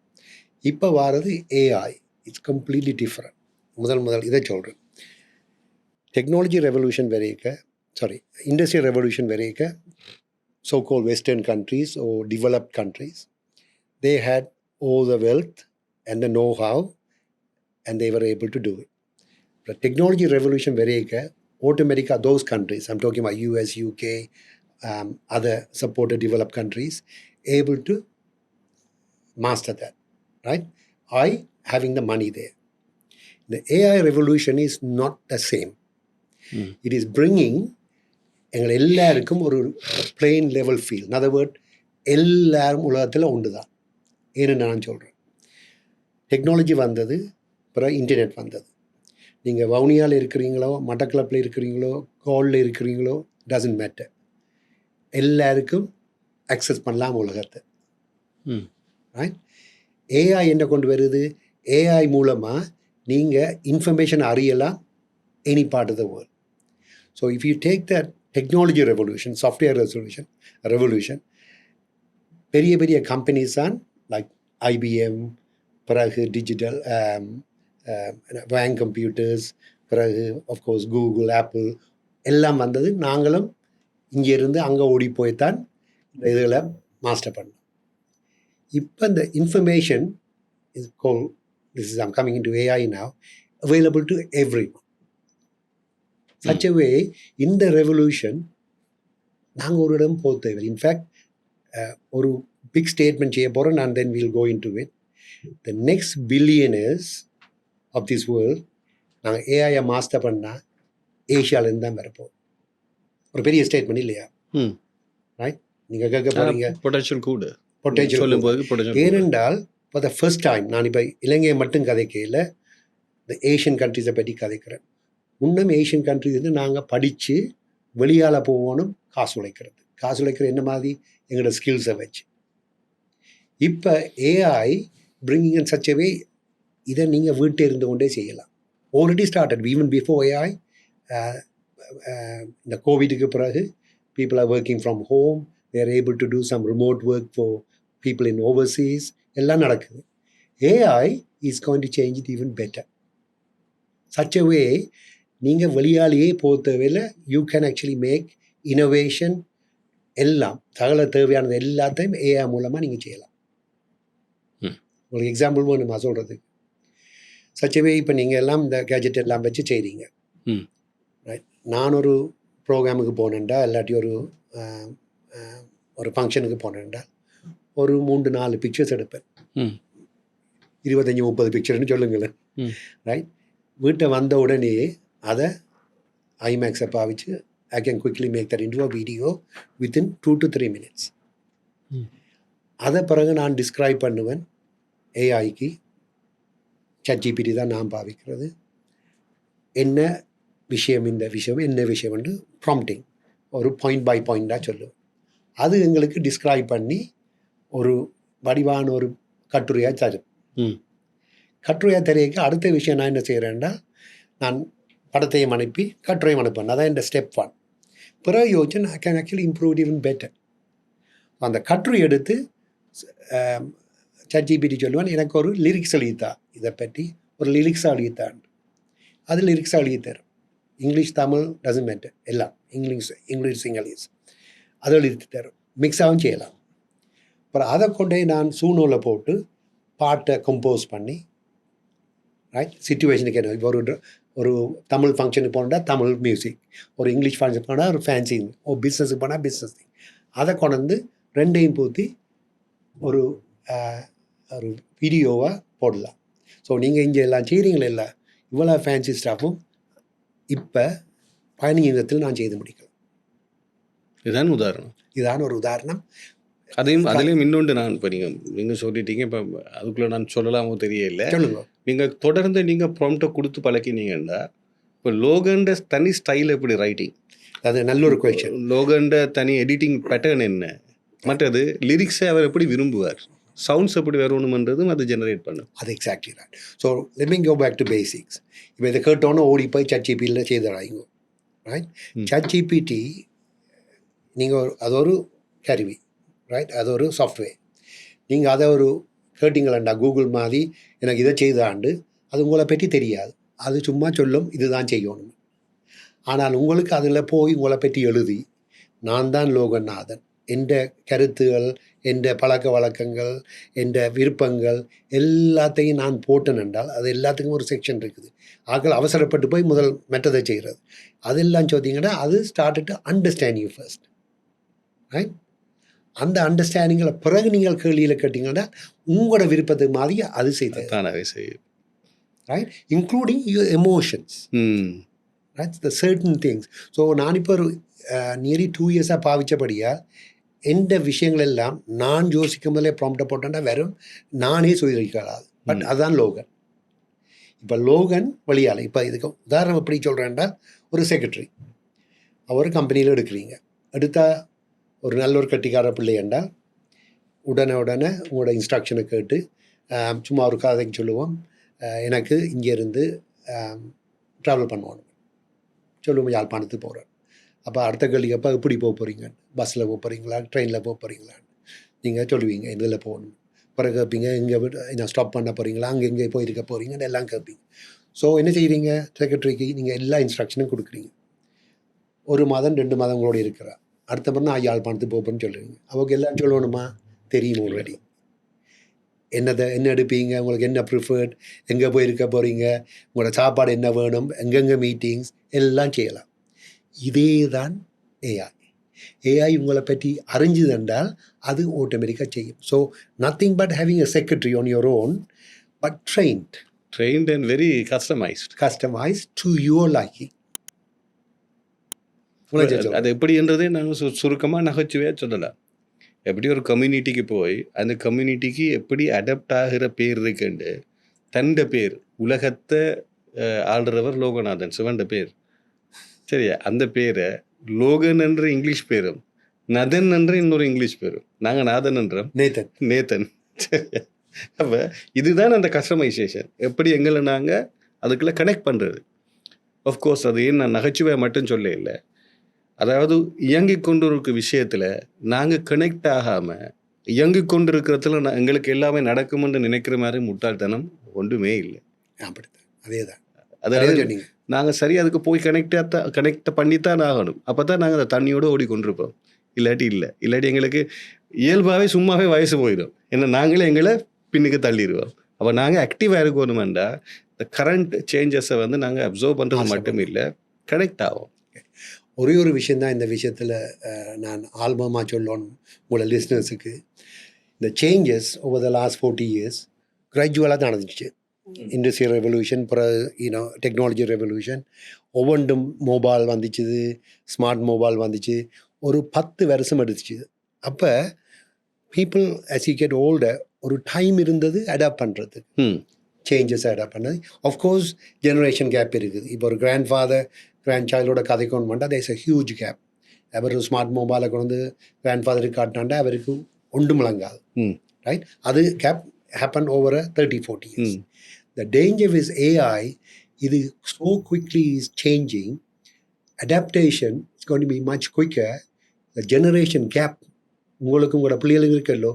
இப்போ வாரது ஏஐ. It's completely different. முதல் இதை சொல்கிறேன். டெக்னாலஜி ரெவல்யூஷன் இண்டஸ்ட்ரியல் ரெவல்யூஷன் வரைக்க so-called Western countries or developed countries, they had all the wealth and the know-how and they were able to do it. The technology revolution வரைக்க automatically those countries, I'm talking about US, UK, other supported developed countries, able to master that, right? I having the money there. The AI revolution is not the same. It is bringing எங்களை எல்லாருக்கும் ஒரு plain level feel. in other word எல்லாரும் உலகத்தில் ஒன்று தான். ஏன்னு நான் சொல்கிறேன், டெக்னாலஜி வந்தது, அப்புறம் இன்டர்நெட் வந்தது. நீங்கள் வவுனியாவில் இருக்கிறீங்களோ, மட்டக்களப்பில் இருக்கிறீங்களோ, கோலில் இருக்கிறீங்களோ, டசன்ட் மேட்டர், எல்லாருக்கும் அக்சஸ் பண்ணலாம் உலகத்தை. ரைட்? ஏஐ என்ன கொண்டு வருது? ஏஐ மூலமாக நீங்கள் இன்ஃபர்மேஷன் அறியலாம் any part of the world. So if you take the technology revolution, software revolution, பெரிய பெரிய கம்பெனிஸ் தான் லைக் ஐபிஎம், பிறகு டிஜிட்டல் வேங் கம்ப்யூட்டர்ஸ், பிறகு ஆஃப்கோர்ஸ் கூகுள், ஆப்பிள் எல்லாம் வந்தது. நாங்களும் இங்கேருந்து அங்கே ஓடி போய்த்தான் இந்த இதில் மாஸ்டர் பண்ணோம். இப்போ இந்த information is call, this is I'm coming in to AI now, available to every one. such a way, in the revolution, நாங்கள் ஒரு இடம் போக தேவை. இன்ஃபேக்ட் ஒரு பிக் ஸ்டேட்மெண்ட் செய்ய போகிறோம், and then we'll go into it. The next billionaires of this world, நாங்கள் ஏஐயை master பண்ணால் ஏஷியாவிலேருந்து தான் வரப்போம். ஒரு பெரிய ஸ்டேட்மெண்ட் இல்லையா? ரைட்? நீங்கள் கேட்க போகிறீங்க பொட்டன்ஷியல் கூட, பொட்டன்ஷியல். ஏனென்றால் ஃபார் த ஃபர்ஸ்ட் டைம், நான் இப்போ இலங்கையை மட்டும் கதைக்கையில் இந்த ஏஷியன் கண்ட்ரிஸை பற்றி கதைக்கிறேன். இன்னும் ஏஷியன் கண்ட்ரிஸ் வந்து நாங்கள் படித்து வெளியால் போகணும், காசு உழைக்கிறது. காசு உழைக்கிற என்ன மாதிரி? எங்களோட ஸ்கில்ஸை வச்சு. இப்போ AI bringing in such a way, இதை நீங்கள் வீட்டை இருந்து கொண்டே செய்யலாம். Already started even before AI. இந்த கோவிடுக்கு பிறகு people are working from home, they are able to do some remote work for people in overseas. எல்லாம் நடக்குது. AI is going to change it even better. Such a way, நீங்கள் வெளியாலேயே போக தேவையில்லை. You can actually make innovation, எல்லாம் சகல தேவையானது எல்லாத்தையும் ஏஐ மூலமாக நீங்கள் செய்யலாம். உங்களுக்கு எக்ஸாம்பிள் வேணுமா சொல்கிறதுக்கு? சச் a way, இப்போ நீங்கள் எல்லாம் இந்த கேஜெட் எல்லாம் வச்சு செய்கிறீங்க. ரைட்? நான் ஒரு ப்ரோக்ராமுக்கு போனேன்டா, இல்லாட்டி ஒரு ஃபங்க்ஷனுக்கு போனேன்டா, ஒரு 3-4 பிக்சர்ஸ் எடுப்பேன். 25-30 பிக்சர்னு சொல்லுங்களேன். ரைட்? வீட்டை வந்த உடனே அதை ஐமேக்ஸை பாவிச்சு I can quickly make that into a video within 2 to 3 minutes. அதை பிறகு நான் டிஸ்கிரைப் பண்ணுவேன் ஏஐக்கு. ChatGPT தான் நான் பாவிக்கிறது. என்ன விஷயம், இந்த விஷயம் என்ன விஷயம் என்று ப்ராம்ப்டிங் ஒரு பாயிண்ட் பை பாயிண்டாக சொல்லுவேன். அது எங்களுக்கு டிஸ்கிரைப் பண்ணி ஒரு வடிவான ஒரு கட்டுரையாக தரும். கட்டுரையாக தெரியக்க அடுத்த விஷயம் நான் என்ன செய்கிறேன்டா, நான் படத்தையும் அனுப்பி கட்டுரையும் அனுப்பேன். அதான் இந்த ஸ்டெப் 1. பிறகு யோசிச்சு I can actually improve even better. அந்த கட்டுரை எடுத்து ChatGPT சொல்லுவேன், எனக்கு ஒரு லிரிக்ஸ் எழுதித்தா, இதை பற்றி ஒரு லிரிக்ஸாக எழுதித்தான். அது லிரிக்ஸாக எழுதி தரும். இங்கிலீஷ், தமிழ் டசன்ட் மேட்டர், எல்லாம் இங்கிலீஷ் இங்கிலீஷ் அதை எழுதி தரும். மிக்ஸாகவும் செய்யலாம். அப்புறம் அதை கொண்டே நான் சூனோவில் போட்டு பாட்டை கம்போஸ் பண்ணி, ரைட், சிச்சுவேஷனுக்கு என்ன. இப்போ ஒரு தமிழ் ஃபங்க்ஷனுக்கு போனால் தமிழ் மியூசிக், ஒரு இங்கிலீஷ் ஃபங்க்ஷன் போனால் ஒரு ஃபேன்சி, ஒரு பிஸ்னஸுக்கு போனால் பிஸ்னஸ் திங், அதை கொண்டு வந்து ரெண்டையும் பூத்தி ஒரு வீடியோவாக போடலாம். ஸோ நீங்கள் இங்கே எல்லாம் செய்கிறீங்களே, இல்லை இவ்வளோ ஃபேன்சி ஸ்டாஃபும் இப்போ 15 நிமிடத்தில் நான் செய்து முடிக்கலாம். இதுதான் உதாரணம். இதான ஒரு உதாரணம். அதுலேயும் இன்னொன்று, நான் இப்போ நீங்கள் சொல்லிட்டீங்க, இப்போ அதுக்குள்ளே நான் சொல்லலாமோ தெரியல. சொல்லுங்க. நீங்கள் தொடர்ந்து நீங்கள் ப்ராம்ப்டை கொடுத்து பழக்கினீங்கன்னா, இப்போ லோகண்ட தனி ஸ்டைல் எப்படி ரைட்டிங், அது நல்ல ஒரு கொஸ்டின். லோகண்ட தனி எடிட்டிங் பேட்டர்ன் என்ன, மற்றது லிரிக்ஸை அவர் எப்படி விரும்புவார், சவுண்ட்ஸ் எப்படி வரணுமன்றதும் அது ஜெனரேட் பண்ணும். அது exactly right. So let me go back to basics. இப்போ இதை கேட்டோன்னே ஓடி போய் ChatGPTயில் செய்தடாங்க. ரைட்? ChatGPT நீங்கள் அது ஒரு கருவி, ரைட், அது ஒரு சாஃப்ட்வேர். நீங்கள் அதை ஒரு கேட்டிங்களா கூகுள் மாதிரி எனக்கு இதை செய்தாண்டு, அது உங்களை பற்றி தெரியாது. அது சும்மா சொல்லும் இதுதான் செய்யணும். ஆனால் உங்களுக்கு அதில் போய் உங்களை பற்றி எழுதி, நான் தான் லோகநாதன், எந்த கருத்துகள், எந்த பழக்க வழக்கங்கள், எந்த விருப்பங்கள் எல்லாத்தையும் நான் போட்டேன் என்றால் அது எல்லாத்துக்கும் ஒரு செக்ஷன் இருக்குது. ஆட்கள் அவசரப்பட்டு போய் முதல் மெத்ததை செய்கிறது. அதெல்லாம் சொன்னீங்கன்னா அது start to understand you first, right? அந்த அண்டர்ஸ்டாண்டிங்கில் பிறகு நீங்கள் கேள்வியில் கேட்டிங்கன்னா உங்களோட விருப்பத்துக்கு மாதிரி அது செய்தது, தானாகவே செய்யும். Right? Including your emotions, right? The certain things. So நான் இப்போ ஒரு நியர்லி 2 இயர்ஸாக பாவிச்சபடியாக எந்த விஷயங்கள் எல்லாம் நான் யோசிக்கும் போதே ப்ராம்ப்டை போட்டேன்னா வெறும் நானே சொல்லியிருக்காது. பட் அதுதான் லோகன். இப்போ லோகன் வழியால் இப்போ இதுக்கு உதாரணம் எப்படி சொல்கிறேன்னா, ஒரு செக்ரட்டரி அவர் கம்பெனியில் எடுக்கிறீங்க, எடுத்தால் ஒரு நல்ல ஒரு கட்டிக்கார பிள்ளை என்றால் உடனே உங்களோட இன்ஸ்ட்ரக்ஷனை கேட்டு சும்மா ஒரு கதைக்கு சொல்லுவோம், எனக்கு இங்கேருந்து ட்ராவல் பண்ணுவோம் சொல்லுவோம், யாழ்ப்பாணத்துக்கு போகிறேன். அப்போ அடுத்த கேள்விக்கு அப்போ எப்படி போக போகிறீங்க, பஸ்ஸில் போக போகிறீங்களா, ட்ரெயினில் போக போகிறீங்களான்னு நீங்கள் சொல்லுவீங்க, இதில் போகணும். பிறகு கேட்பீங்க, இங்கே நான் ஸ்டாப் பண்ண போகிறீங்களா, அங்கே இங்கே போயிருக்க போகிறீங்கன்னு எல்லாம் கேட்பீங்க. ஸோ என்ன செய்கிறீங்க, செக்ரட்டரிக்கு நீங்கள் எல்லா இன்ஸ்ட்ரக்ஷனும் கொடுக்குறீங்க. 1 மாதம் 2 மாதம் உங்களோட இருக்கிறா, அடுத்த முறை நான் யாழ்ப்பாணத்துக்கு போப்பேன்னு சொல்லுவீங்க. அவங்க எல்லாம் சொல்லணுமா, தெரியும் ஆல்ரெடி. என்ன எடுப்பீங்க, உங்களுக்கு என்ன ப்ரிஃபர்ட், எங்கே போயிருக்க போகிறீங்க, உங்களோட சாப்பாடு என்ன வேணும், எங்கெங்கே மீட்டிங்ஸ் எல்லாம் செய்யலாம். இதே தான் ஏஐ. ஏஐ உங்களை பற்றி அறிஞ்சுது என்றால் அது ஆட்டோமேட்டிக்காக செய்யும். So nothing but having a secretary on your own, but trained and very customised to your liking. அது எப்படின்றதே நாங்கள் சுருக்கமாக நகைச்சுவையாக சொல்லலாம். எப்படி ஒரு கம்யூனிட்டிக்கு போய் அந்த கம்யூனிட்டிக்கு எப்படி அடாப்ட் ஆகிற பேர் இருக்குண்டு, தண்ட பேர் உலகத்தை ஆள்றவர் லோகநாதன், சிவண்ட பேர் சரியா, அந்த பேரை லோகன் என்ற இங்கிலீஷ் பேரும் நதன் என்ற இன்னொரு இங்கிலீஷ் பேரும், நாங்கள் நாதன் என்றோம், நேத்தன் சரியா. அப்போ இதுதான் அந்த கஸ்டமைசேஷன், எப்படி எங்களை நாங்கள் அதுக்குள்ளே கனெக்ட் பண்ணுறது. ஆஃப்கோர்ஸ் அது ஏன் நான் நகைச்சுவை மட்டும் சொல்ல இல்லை, அதாவது இயங்கிக் கொண்டு இருக்க விஷயத்தில் நாங்கள் கனெக்ட் ஆகாமல் இயங்கிக் கொண்டு இருக்கிறதுல எங்களுக்கு எல்லாமே நடக்கும்னு நினைக்கிற மாதிரி முட்டாள்தனம் ஒன்றுமே இல்லை. அப்படித்தான், அதே தான். அதாவது நாங்கள் சரி அதுக்கு போய் கனெக்ட் பண்ணித்தான் ஆகணும். அப்போ தான் நாங்கள் அந்த தண்ணியோடு ஓடிக்கொண்டிருப்போம். இல்லாட்டி எங்களுக்கு இயல்பாகவே சும்மாவே வயசு போயிடும். ஏன்னா நாங்களே எங்களை பின்னுக்கு தள்ளிடுவோம். அப்போ நாங்கள் ஆக்டிவாக இருக்கணுமெண்டா இந்த கரண்ட் சேஞ்சஸை நாங்கள் அப்சர்வ் பண்ணுறது மட்டும் இல்லை, கனெக்ட் ஆகும். ஒரே ஒரு விஷயந்தான் இந்த விஷயத்தில் நான் ஆல்பமாக சொல்லணும் உங்களோட லிஸ்னர்ஸுக்கு. இந்த changes over the last 40 years கிராஜுவலாக தான் நடந்துச்சு. இண்டஸ்ட்ரியல் ரெவல்யூஷன், அப்புறம் டெக்னாலஜி ரெவல்யூஷன், ஒவ்வொன்றும் மொபைல் வந்துச்சு, ஸ்மார்ட் மொபைல் வந்துச்சு, ஒரு 10 வருஷம் எடுத்துச்சு. அப்போ people as you get older ஒரு டைம் இருந்தது அடாப்ட் பண்ணுறதுக்கு, சேஞ்சஸ் அடாப்ட் பண்ணது. ஆஃப்கோர்ஸ் ஜெனரேஷன் கேப் இருக்குது. இப்போ ஒரு கிராண்ட் சைல்டோட கதை கொண்டு பண்ணால் தேர்ஸ் அ ஹியூஜ் கேப். அவர் ஸ்மார்ட் மொபைலை கொண்டு வந்து கிராண்ட் ஃபாதருக்கு காட்டினாண்டா அவருக்கு ஒன்று முழங்காது, ரைட்? அது gap happen over 30-40 years. The danger with AI, it is so quickly is changing. Adaptation is going to be much quicker. The generation gap, உங்களுக்கு உங்களோட பிள்ளைகளுக்கு இருக்கല്ലോ,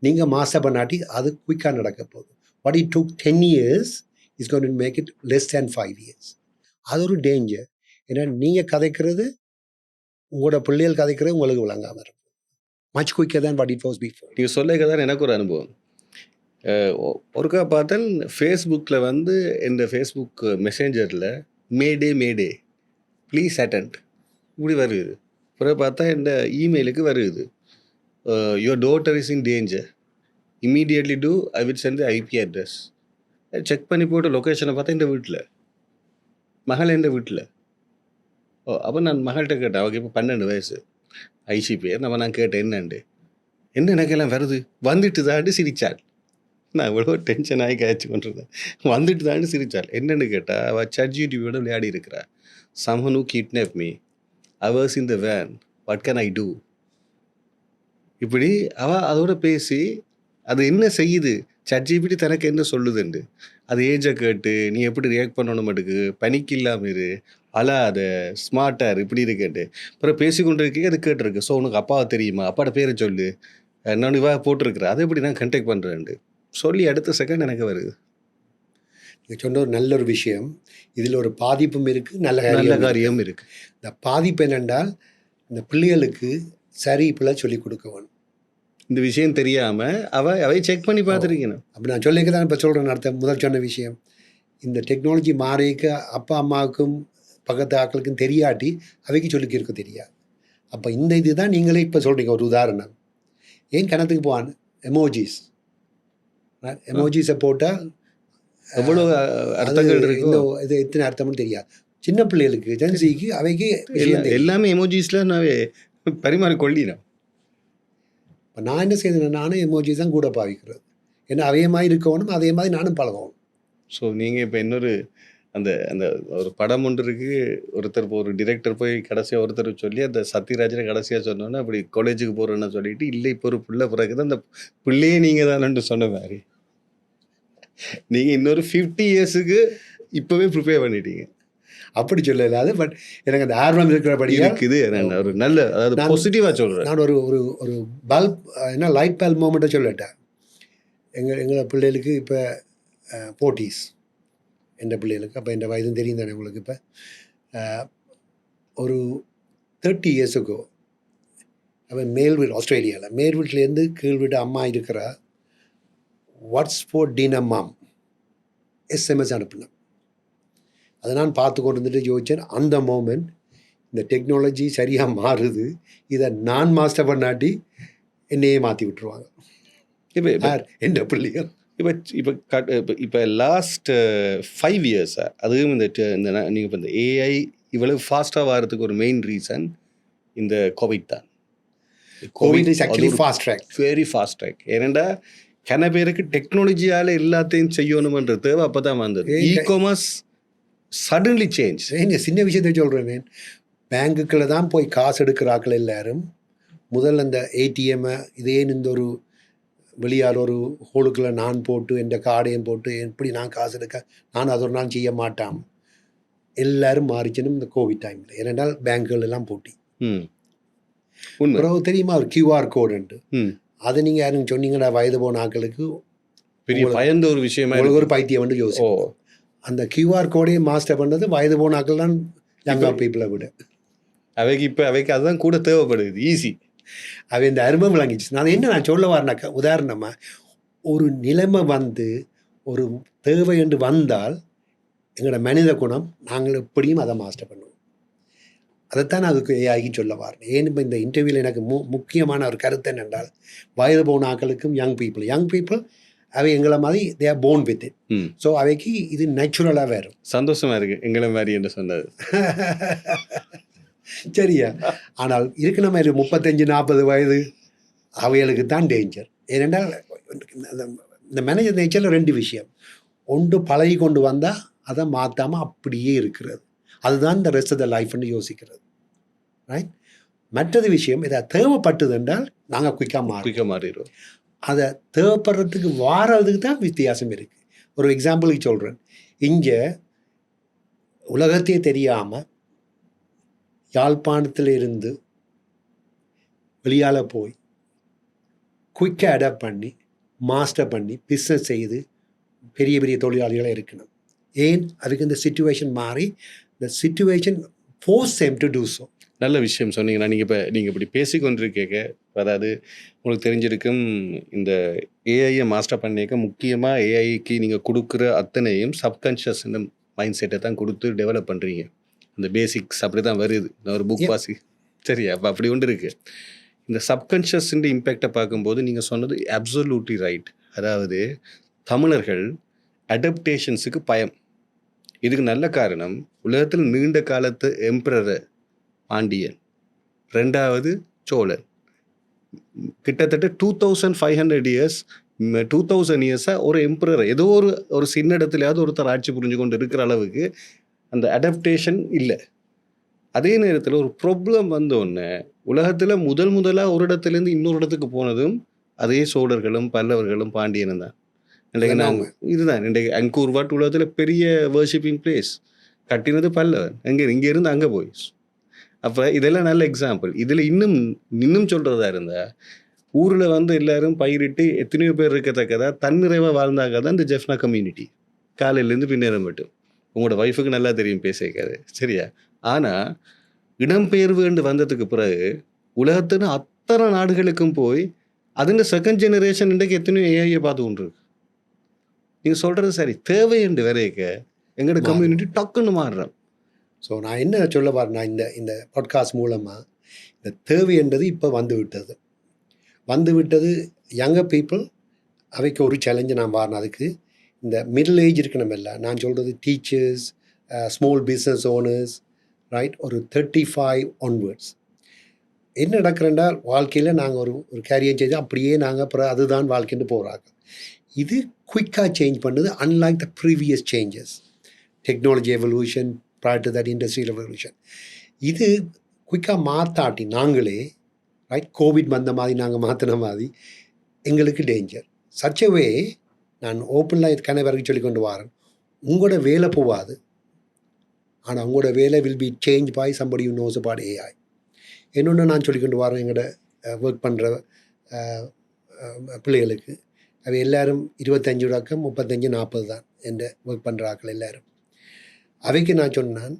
நீங்கள் மாச பண்ணாட்டி அது குயிக்காக நடக்க போகுது. What it took 10 years is going to make it less than 5 years. அது ஒரு டேஞ்சர். ஏன்னா நீங்கள் கதைக்கிறது, உங்களோட பிள்ளைகள் கதைக்கிறது உங்களுக்கு விளங்காமல் இருக்கும். மச் குயிக்கர் தான் வாட் இட் வாஸ் பிஃபோர். நீங்கள் சொல்லிக்க தான் எனக்கு ஒரு அனுபவம். ஒருக்கா பார்த்தால் ஃபேஸ்புக்கில் இந்த ஃபேஸ்புக் மெசேஞ்சரில் மேடே ப்ளீஸ் அட்டெண்ட் இப்படி வருது. பிறகு பார்த்தா இந்த இமெயிலுக்கு வருது, your daughter is in danger, immediately do I will send the IP address. Check பண்ணி போட்டு லொக்கேஷனை பார்த்தா இந்த வீட்டில், மகள் எந்த வீட்டில். அப்போ நான் மகள்கிட்ட கேட்டேன், அவருக்கு இப்போ 12 வயசு, ஐசி பேர். நான் கேட்டேன் என்ன எனக்கெல்லாம் வருது, வந்துட்டு தாண்டு சிரிச்சாள். நான் இவ்வளோ டென்ஷன் ஆகி காய்ச்சி கொண்டிருந்தேன். வந்துட்டு தாண்டு சிரிச்சாள். என்னென்னு கேட்டால், அவள் ChatGPT விளையாடி இருக்கிறா. someone who kidnapped me, I was in the van, what can I do? இப்படி அவள் அதோட பேசி அது என்ன செய்யுது, ChatGPT தனக்கு என்ன சொல்லுதுண்டு அது ஏஜை கேட்டு நீ எப்படி ரியாக்ட் பண்ணணும், மட்டுக்கு பனிக்கு இல்லாமல் இரு, அழாத, ஸ்மார்ட்டாக இப்படி இருக்கேன்ட்டு அப்புறம் பேசிக்கொண்டு இருக்கே. அது கேட்டிருக்கு, ஸோ உனக்கு அப்பாவை தெரியுமா, அப்பாவோட பேரை சொல்லு, நான் இவா போட்டிருக்கிறேன், அதை எப்படி நான் கண்டெக்ட் பண்ணுறேன்ட்டு சொல்லி அடுத்த செகண்ட் எனக்கு வருது. நீங்கள் சொன்ன ஒரு நல்ல ஒரு விஷயம். இதில் ஒரு பாதிப்பும் இருக்குது, நல்ல காரியம் இருக்குது. இருக்குது. இந்த பாதிப்பு என்னென்றால், இந்த பிள்ளைகளுக்கு சரி பிள்ளை சொல்லிக் கொடுக்க வேணும். இந்த விஷயம் தெரியாமல் அவை செக் பண்ணி பார்த்துருக்கணும். அப்படி நான் சொல்லிக்க தான் இப்போ சொல்கிறேன். அடுத்த முதல் சொன்ன விஷயம், இந்த டெக்னாலஜி மாறிக்க அப்பா அம்மாவுக்கும் பக்கத்து ஆக்களுக்கும் தெரியாட்டி அவைக்கு சொல்லிக்க இருக்க தெரியாது. அப்போ இந்த இதுதான் நீங்களே இப்போ சொல்கிறீங்க. ஒரு உதாரணம், ஏன் கிணத்துக்கு போவான் எமோஜிஸை போட்டால் எவ்வளோ அர்த்தங்கள் இருக்கு. இந்த இது எத்தனை அர்த்தம்னு தெரியாது. சின்ன பிள்ளைகளுக்கு ஜென்சிக்கு அவைக்கு எல்லாமே எமோஜிஸில் நான் பரிமாறி கொள்ளினோம். இப்போ நான் என்ன செய்தேன், நானும் எமோஜி தான் கூட பாவிக்கிறது. ஏன்னா அதே மாதிரி இருக்கணும், அதே மாதிரி நானும் பழகணும். ஸோ நீங்கள் இப்போ இன்னொரு அந்த அந்த ஒரு படம் ஒன்று இருக்குது, ஒருத்தர் ஒரு டிரெக்டர் போய் கடைசியாக ஒருத்தர் சொல்லி அந்த சத்யராஜனை கடைசியாக சொன்னோன்னே அப்படி காலேஜுக்கு போகிறேன்னு சொல்லிட்டு இல்லை இப்போ ஒரு பிள்ளை பிறகுது அந்த பிள்ளையே நீங்கள் தானு சொன்ன மாதிரி நீங்கள் இன்னொரு 50 இயர்ஸுக்கு இப்போவே ப்ரிப்பேர் பண்ணிட்டீங்க. அப்படி சொல்லல அது, பட் எனக்கு அந்த ஆர்வம் இருக்கிறபடி இருக்குது. நான் ஒரு நல்ல அதாவது பாசிட்டிவாக சொல்கிறேன். நான் ஒரு ஒரு ஒரு பல்ப் என்ன லைட் பல்ப் மூமெண்ட்டை சொல்லிட்டேன். எங்களை பிள்ளைகளுக்கு இப்போ 40s எந்த பிள்ளைகளுக்கு, அப்போ எந்த வயதும் தெரியும் தானே உங்களுக்கு. இப்போ ஒரு 30 இயர்ஸுக்கோ அவன் மேல் வீடு ஆஸ்திரேலியாவில் மேல் வீட்டிலேருந்து கீழ் வீட்டு அம்மா இருக்கிற what's for dinner mom SMS அனுப்பினேன். அதை நான் பார்த்து கொண்டு வந்துட்டு யோசிச்சேன், அந்த மூமெண்ட் இந்த டெக்னாலஜி சரியாக மாறுது, இதை நான் மாஸ்டர் பண்ணாட்டி என்னையே மாற்றி விட்டுருவாங்க. இப்போ எந்த பிள்ளைகள் இப்போ லாஸ்ட் 5 இயர்ஸாக அதுவும் இந்த நீங்கள் இப்போ இந்த ஏஐ இவ்வளவு ஃபாஸ்ட்டாக வர்றதுக்கு ஒரு மெயின் ரீசன் இந்த கோவிட் தான். Covid is actually fast track, very fast track. ஏனெண்டா கன பேருக்கு டெக்னாலஜியால் எல்லாத்தையும் செய்யணுமன்ற தேவை அப்போ தான் வந்தது. E-commerce suddenly change. சின்ன விஷயத்தை சொல்கிறேன், பேங்குக்குள்ள தான் போய் காசு எடுக்கிறாக்கள் எல்லாரும். முதல்ல இந்த ஏடிஎம்மை இதே இந்த ஒரு வெளியால் ஒரு ஹோலுக்குள்ளே நான் போட்டு எந்த கார்டையும் போட்டு எப்படி நான் காசு எடுக்க நான் அது ஒரு நாள் செய்ய மாட்டான். எல்லாரும் மாறிச்சனும் இந்த கோவிட் டைமில். ஏனென்றால் பேங்குகள் எல்லாம் போட்டி. அப்புறம் தெரியுமா ஒரு QR கோடுன்ட்டு, அதை நீங்கள் யாரும் சொன்னீங்கன்னா வயது போன ஆக்களுக்கு பெரிய பயந்த ஒரு விஷயமா உங்களுக்கு ஒரு பைத்தியம் வந்து யோசிப்போம். அந்த QR கோடையும் மாஸ்டர் பண்ணது வயது போன ஆக்கள் தான், யங்கா பீப்புளை விட. அவைக்கு அதுதான் கூட தேவைப்படுது, ஈஸி. அவை இந்த அருமை விளங்கிச்சு. நான் சொல்ல வரேனாக்கா, உதாரணமாக ஒரு நிலைமை வந்து ஒரு தேவை என்று வந்தால் எங்களோட மனித குணம் நாங்கள் எப்படியும் அதை மாஸ்டர் பண்ணுவோம். அதைத்தான் அதுக்கு ஏஐக்கு சொல்ல வரேன். ஏன் இப்போ இந்த இன்டர்வியூவில் எனக்கு முக்கியமான ஒரு கருத்து என்னென்றால், வயது போன ஆக்களுக்கும் யங் பீப்புள் அவை எங்களை மாதிரி they are born with it. So அவைக்கு இது நேச்சுரலாக வரும். சந்தோஷமாக இருக்குது எங்களை மாதிரி என்று சொன்னது. சரியா? ஆனால் இருக்கிற மாதிரி 35-40 வயது அவைகளுக்கு தான் டேஞ்சர். ஏனென்றால் இந்த மேனேஜர் நேச்சரில் 2 விஷயம். ஒன்று பழகி கொண்டு வந்தால் அதை மாற்றாமல் அப்படியே இருக்கிறது, அதுதான் இந்த ரெஸ்ட் ஆஃப் த லைஃப்னு யோசிக்கிறது. ரைட்? மற்றது விஷயம், இதை தேவைப்பட்டது என்றால் நாங்கள் குயிக்காக மாறிடுவோம். அதை தேவைப்படுறதுக்கு வாரதுக்கு தான் வித்தியாசம் இருக்குது. ஒரு எக்ஸாம்பிளுக்கு சொல்கிறேன். இங்கே உலகத்தையே தெரியாமல் யாழ்ப்பாணத்தில் இருந்து வெளியால் போய் குயிக்காக அடாப்ட் பண்ணி மாஸ்டர் பண்ணி பிஸ்னஸ் செய்து பெரிய பெரிய தொழிலாளிகளாக இருக்கணும். ஏன்? அதுக்கு இந்த சிச்சுவேஷன் மாறி இந்த situation force them to do so. நல்ல விஷயம் சொன்னீங்கன்னா, நீங்கள் இப்படி பேசிக்கொண்டிருக்க, அதாவது உங்களுக்கு தெரிஞ்சிருக்கும் இந்த ஏஐயை மாஸ்டர் பண்ணிக்க முக்கியமாக ஏஐக்கு நீங்கள் கொடுக்குற அத்தனையும் சப்கான்ஷியஸ் மைண்ட் செட்டை தான் கொடுத்து டெவலப் பண்ணுறீங்க. இந்த பேசிக்ஸ் அப்படி தான் வருது. நான் ஒரு புக் வாசி, சரியா? அப்போ அப்படி ஒன்று இருக்குது. இந்த சப்கான்ஷியஸ் இம்பேக்டை பார்க்கும்போது நீங்கள் சொன்னது அப்சல்யூட்லி ரைட். அதாவது தமிழர்கள் அடாப்டேஷன்ஸுக்கு பயம். இதுக்கு நல்ல காரணம், உலகத்தில் நீண்ட காலத்து எம்பரர் பாண்டியன், 2வது சோழன், கிட்டத்தட்ட 2500 இயர்ஸ் 2000 இயர்ஸாக ஒரு எம்பரர் ஏதோ ஒரு சின்ன இடத்துலையாவது ஒருத்தர் ஆட்சி புரிஞ்சு கொண்டு இருக்கிற அளவுக்கு அந்த அடாப்டேஷன் இல்லை. அதே நேரத்தில் ஒரு ப்ராப்ளம் வந்தோடனே உலகத்தில் முதலாக ஒரு இடத்துலேருந்து இன்னொரு இடத்துக்கு போனதும் அதே சோழர்களும் பல்லவர்களும் பாண்டியனும் தான். இன்றைக்கு நாங்கள் இதுதான் இன்றைக்கு அங்கூர் வாட் உலகத்தில் பெரிய வர்ஷிப்பிங் பிளேஸ் கட்டினது பல்லவன். இங்கேருந்து அங்கே போய். அப்போ இதெல்லாம் நல்ல எக்ஸாம்பிள். இதில் இன்னும் சொல்கிறதா இருந்தால், ஊரில் வந்து எல்லாரும் பயிரிட்டு எத்தனையோ பேர் இருக்கத்தக்கதா தன்னிறைவாக வாழ்ந்தாங்க தான் இந்த ஜெஃப்னா கம்யூனிட்டி. காலையிலேருந்து பின்னேறம் மட்டும். உங்களோட ஒய்ஃபுக்கு நல்லா தெரியும் பேசிக்காது, சரியா? ஆனால் இடம்பெயர்வு என்று வந்ததுக்கு பிறகு உலகத்தின் அத்தனை நாடுகளுக்கும் போய் அதில் செகண்ட் ஜெனரேஷன் இன்றைக்கு எத்தனையோ ஏஐயை பார்த்து கொண்டு இருக்கு. நீங்கள் சொல்கிறது சரி, தேவை என்று வரைக்க எங்களோட கம்யூனிட்டி டக்குன்னு மாறுறோம். ஸோ நான் என்ன சொல்ல வரேன்னா, இந்த பாட்காஸ்ட் மூலமாக இந்த தேவை என்றது இப்போ வந்துவிட்டது யங்கர் பீப்புள் அவைக்கு ஒரு சேலஞ்சு நான் வரேன். அதுக்கு இந்த மிடில் ஏஜ் இருக்கணும் இல்லை, நான் சொல்கிறது teachers, small business owners, right, ஒரு 35 onwards. என்ன நடக்கிறேன்டா, வாழ்க்கையில் நாங்கள் ஒரு கேரியர் செய்து அப்படியே நாங்கள் அப்புறம் அதுதான் வாழ்க்கைன்னு போகிறாங்க. இது குயிக்காக சேஞ்ச் பண்ணுது, unlike the previous changes, technology evolution, prior to that industrial revolution. இது குயிக்காக மாற்றாட்டி நாங்களே, ரைட், கோவிட் வந்த மாதிரி நாங்கள் மாற்றின மாதிரி எங்களுக்கு டேஞ்சர். சச்சவே நான் ஓப்பனில் இதுக்கான வரைக்கும் சொல்லி கொண்டு வரேன், உங்களோட வேலை போகாது, ஆனால் உங்களோட வேலை will be change by somebody you knows about AI. இன்னொன்று நான் சொல்லி கொண்டு வரேன், எங்களோட ஒர்க் பண்ணுற பிள்ளைகளுக்கு, அவை எல்லோரும் 25 தொடக்கம் 35 40 தான் என்ற ஒர்க் பண்ணுற ஆக்கள் எல்லோரும். அவைக்கு நான் சொன்னான்,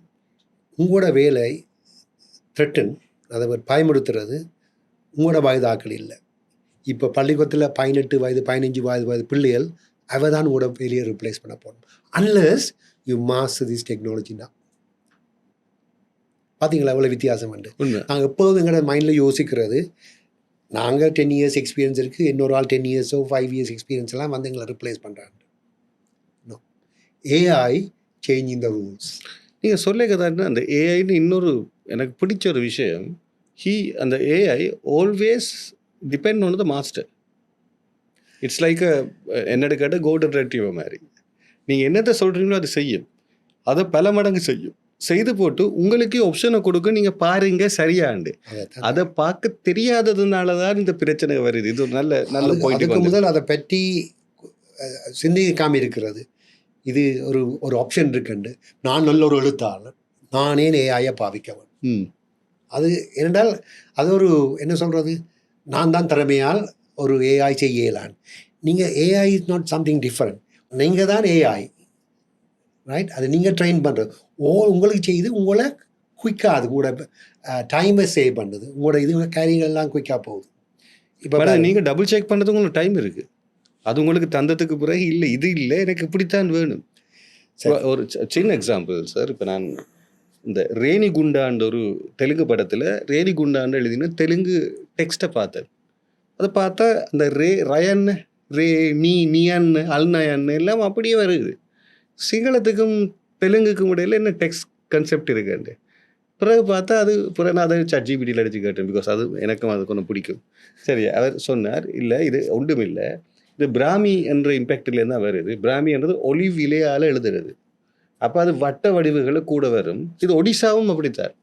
உங்களோட வேலை த்ரெட்டன், அதை பயமுறுத்துறது உங்களோட வயது ஆக்கள் இல்லை. இப்போ பள்ளிக்கூடத்தில் 18 வயது 15 வயது பிள்ளைகள் அவ தான் உங்களோட வேலையை ரிப்ளேஸ் பண்ண போகணும், unless you master this technology தான். பார்த்தீங்களா எவ்வளோ வித்தியாசம் உண்டு. நாங்கள் எப்போதும் எங்களோட மைண்டில் யோசிக்கிறது, நாங்கள் 10 years எக்ஸ்பீரியன்ஸ் இருக்குது, இன்னொரு ஆள் 10 years 5 years எக்ஸ்பீரியன்ஸ் எல்லாம் வந்து எங்களை ரிப்ளேஸ் பண்ணுறாங்க. No, AI changing the rules. நீங்கள் சொல்ல கதாட்டினா அந்த ஏஐன்னு இன்னொரு எனக்கு பிடிச்ச ஒரு விஷயம், அந்த AI always depend on the master. It's like என்னோட கேட்ட கோல்டன் ரெட்ரீவர் மாதிரி. நீங்கள் என்னத்தை சொல்கிறீங்களோ அது செய்யும், அதை பல மடங்கு செய்யும், செய்து போட்டு உங்களுக்கே ஆப்ஷனை கொடுக்க, நீங்கள் பாருங்க சரியாண்டு. அதை பார்க்க தெரியாததுனால தான் இந்த பிரச்சனை வருது. இது ஒரு நல்ல பாயிண்ட். முதல் அதை பற்றி சிந்திக்காமல் இருக்கிறது. இது ஒரு ஆப்ஷன் இருக்குண்டு, நான் நல்ல ஒரு எழுத்தாளர், நானே ஏஐயை பாவிக்கவன். அது ஏனென்றால் அது ஒரு என்ன சொல்கிறது, நான் தான் திறமையால் ஒரு ஏஐ செய்யலான். நீங்கள் AI is not something different, நீங்கள் தான் ஏஐ, ரைட். அது நீங்கள் ட்ரெயின் பண்ணுறது உங்களுக்கு செய்து உங்களை குயிக்காக, அது கூட டைமை சேவ் பண்ணுது, உங்களோட இது கேரியங்கள்லாம் குயிக்காக போகுது. இப்போ நீங்கள் டபுள் செக் பண்ணுறதுக்கு உங்களுக்கு டைம் இருக்குது, அது உங்களுக்கு தந்ததுக்கு பிறகு இல்லை இது இல்லை எனக்கு இப்படித்தான் வேணும். ஒரு சின்ன எக்ஸாம்பிள் சார், இப்போ நான் இந்த ரேணிகுண்டான்ற ஒரு தெலுங்கு படத்தில் ரேணிகுண்டான்னு எழுதின தெலுங்கு டெக்ஸ்ட்டை பார்த்தேன். அதை பார்த்தா அந்த ரயன் நீயன்னு அல்நயன்னு எல்லாம் அப்படியே வருது. சிங்களத்துக்கும் தெலுங்குக்கும் இடையில் என்ன டெக்ஸ்ட் கன்செப்ட் இருக்குண்டு. பிறகு பார்த்தா அது பிறகு நான் அதை ChatGPTயில் அடித்து கேட்டேன், பிகாஸ் அது எனக்கும் அது கொஞ்சம் பிடிக்கும். சரி, அவர் சொன்னார், இல்லை இது ஒன்றும் இல்லை, இது பிராமி என்ற இம்பேக்டிலேருந்து தான் வருது. பிராமின்றது ஒலிவ் இலையால் எழுதுறது, அப்போ அது வட்ட வடிவுகளை கூட வரும். இது ஒடிசாவும் அப்படித்தான்.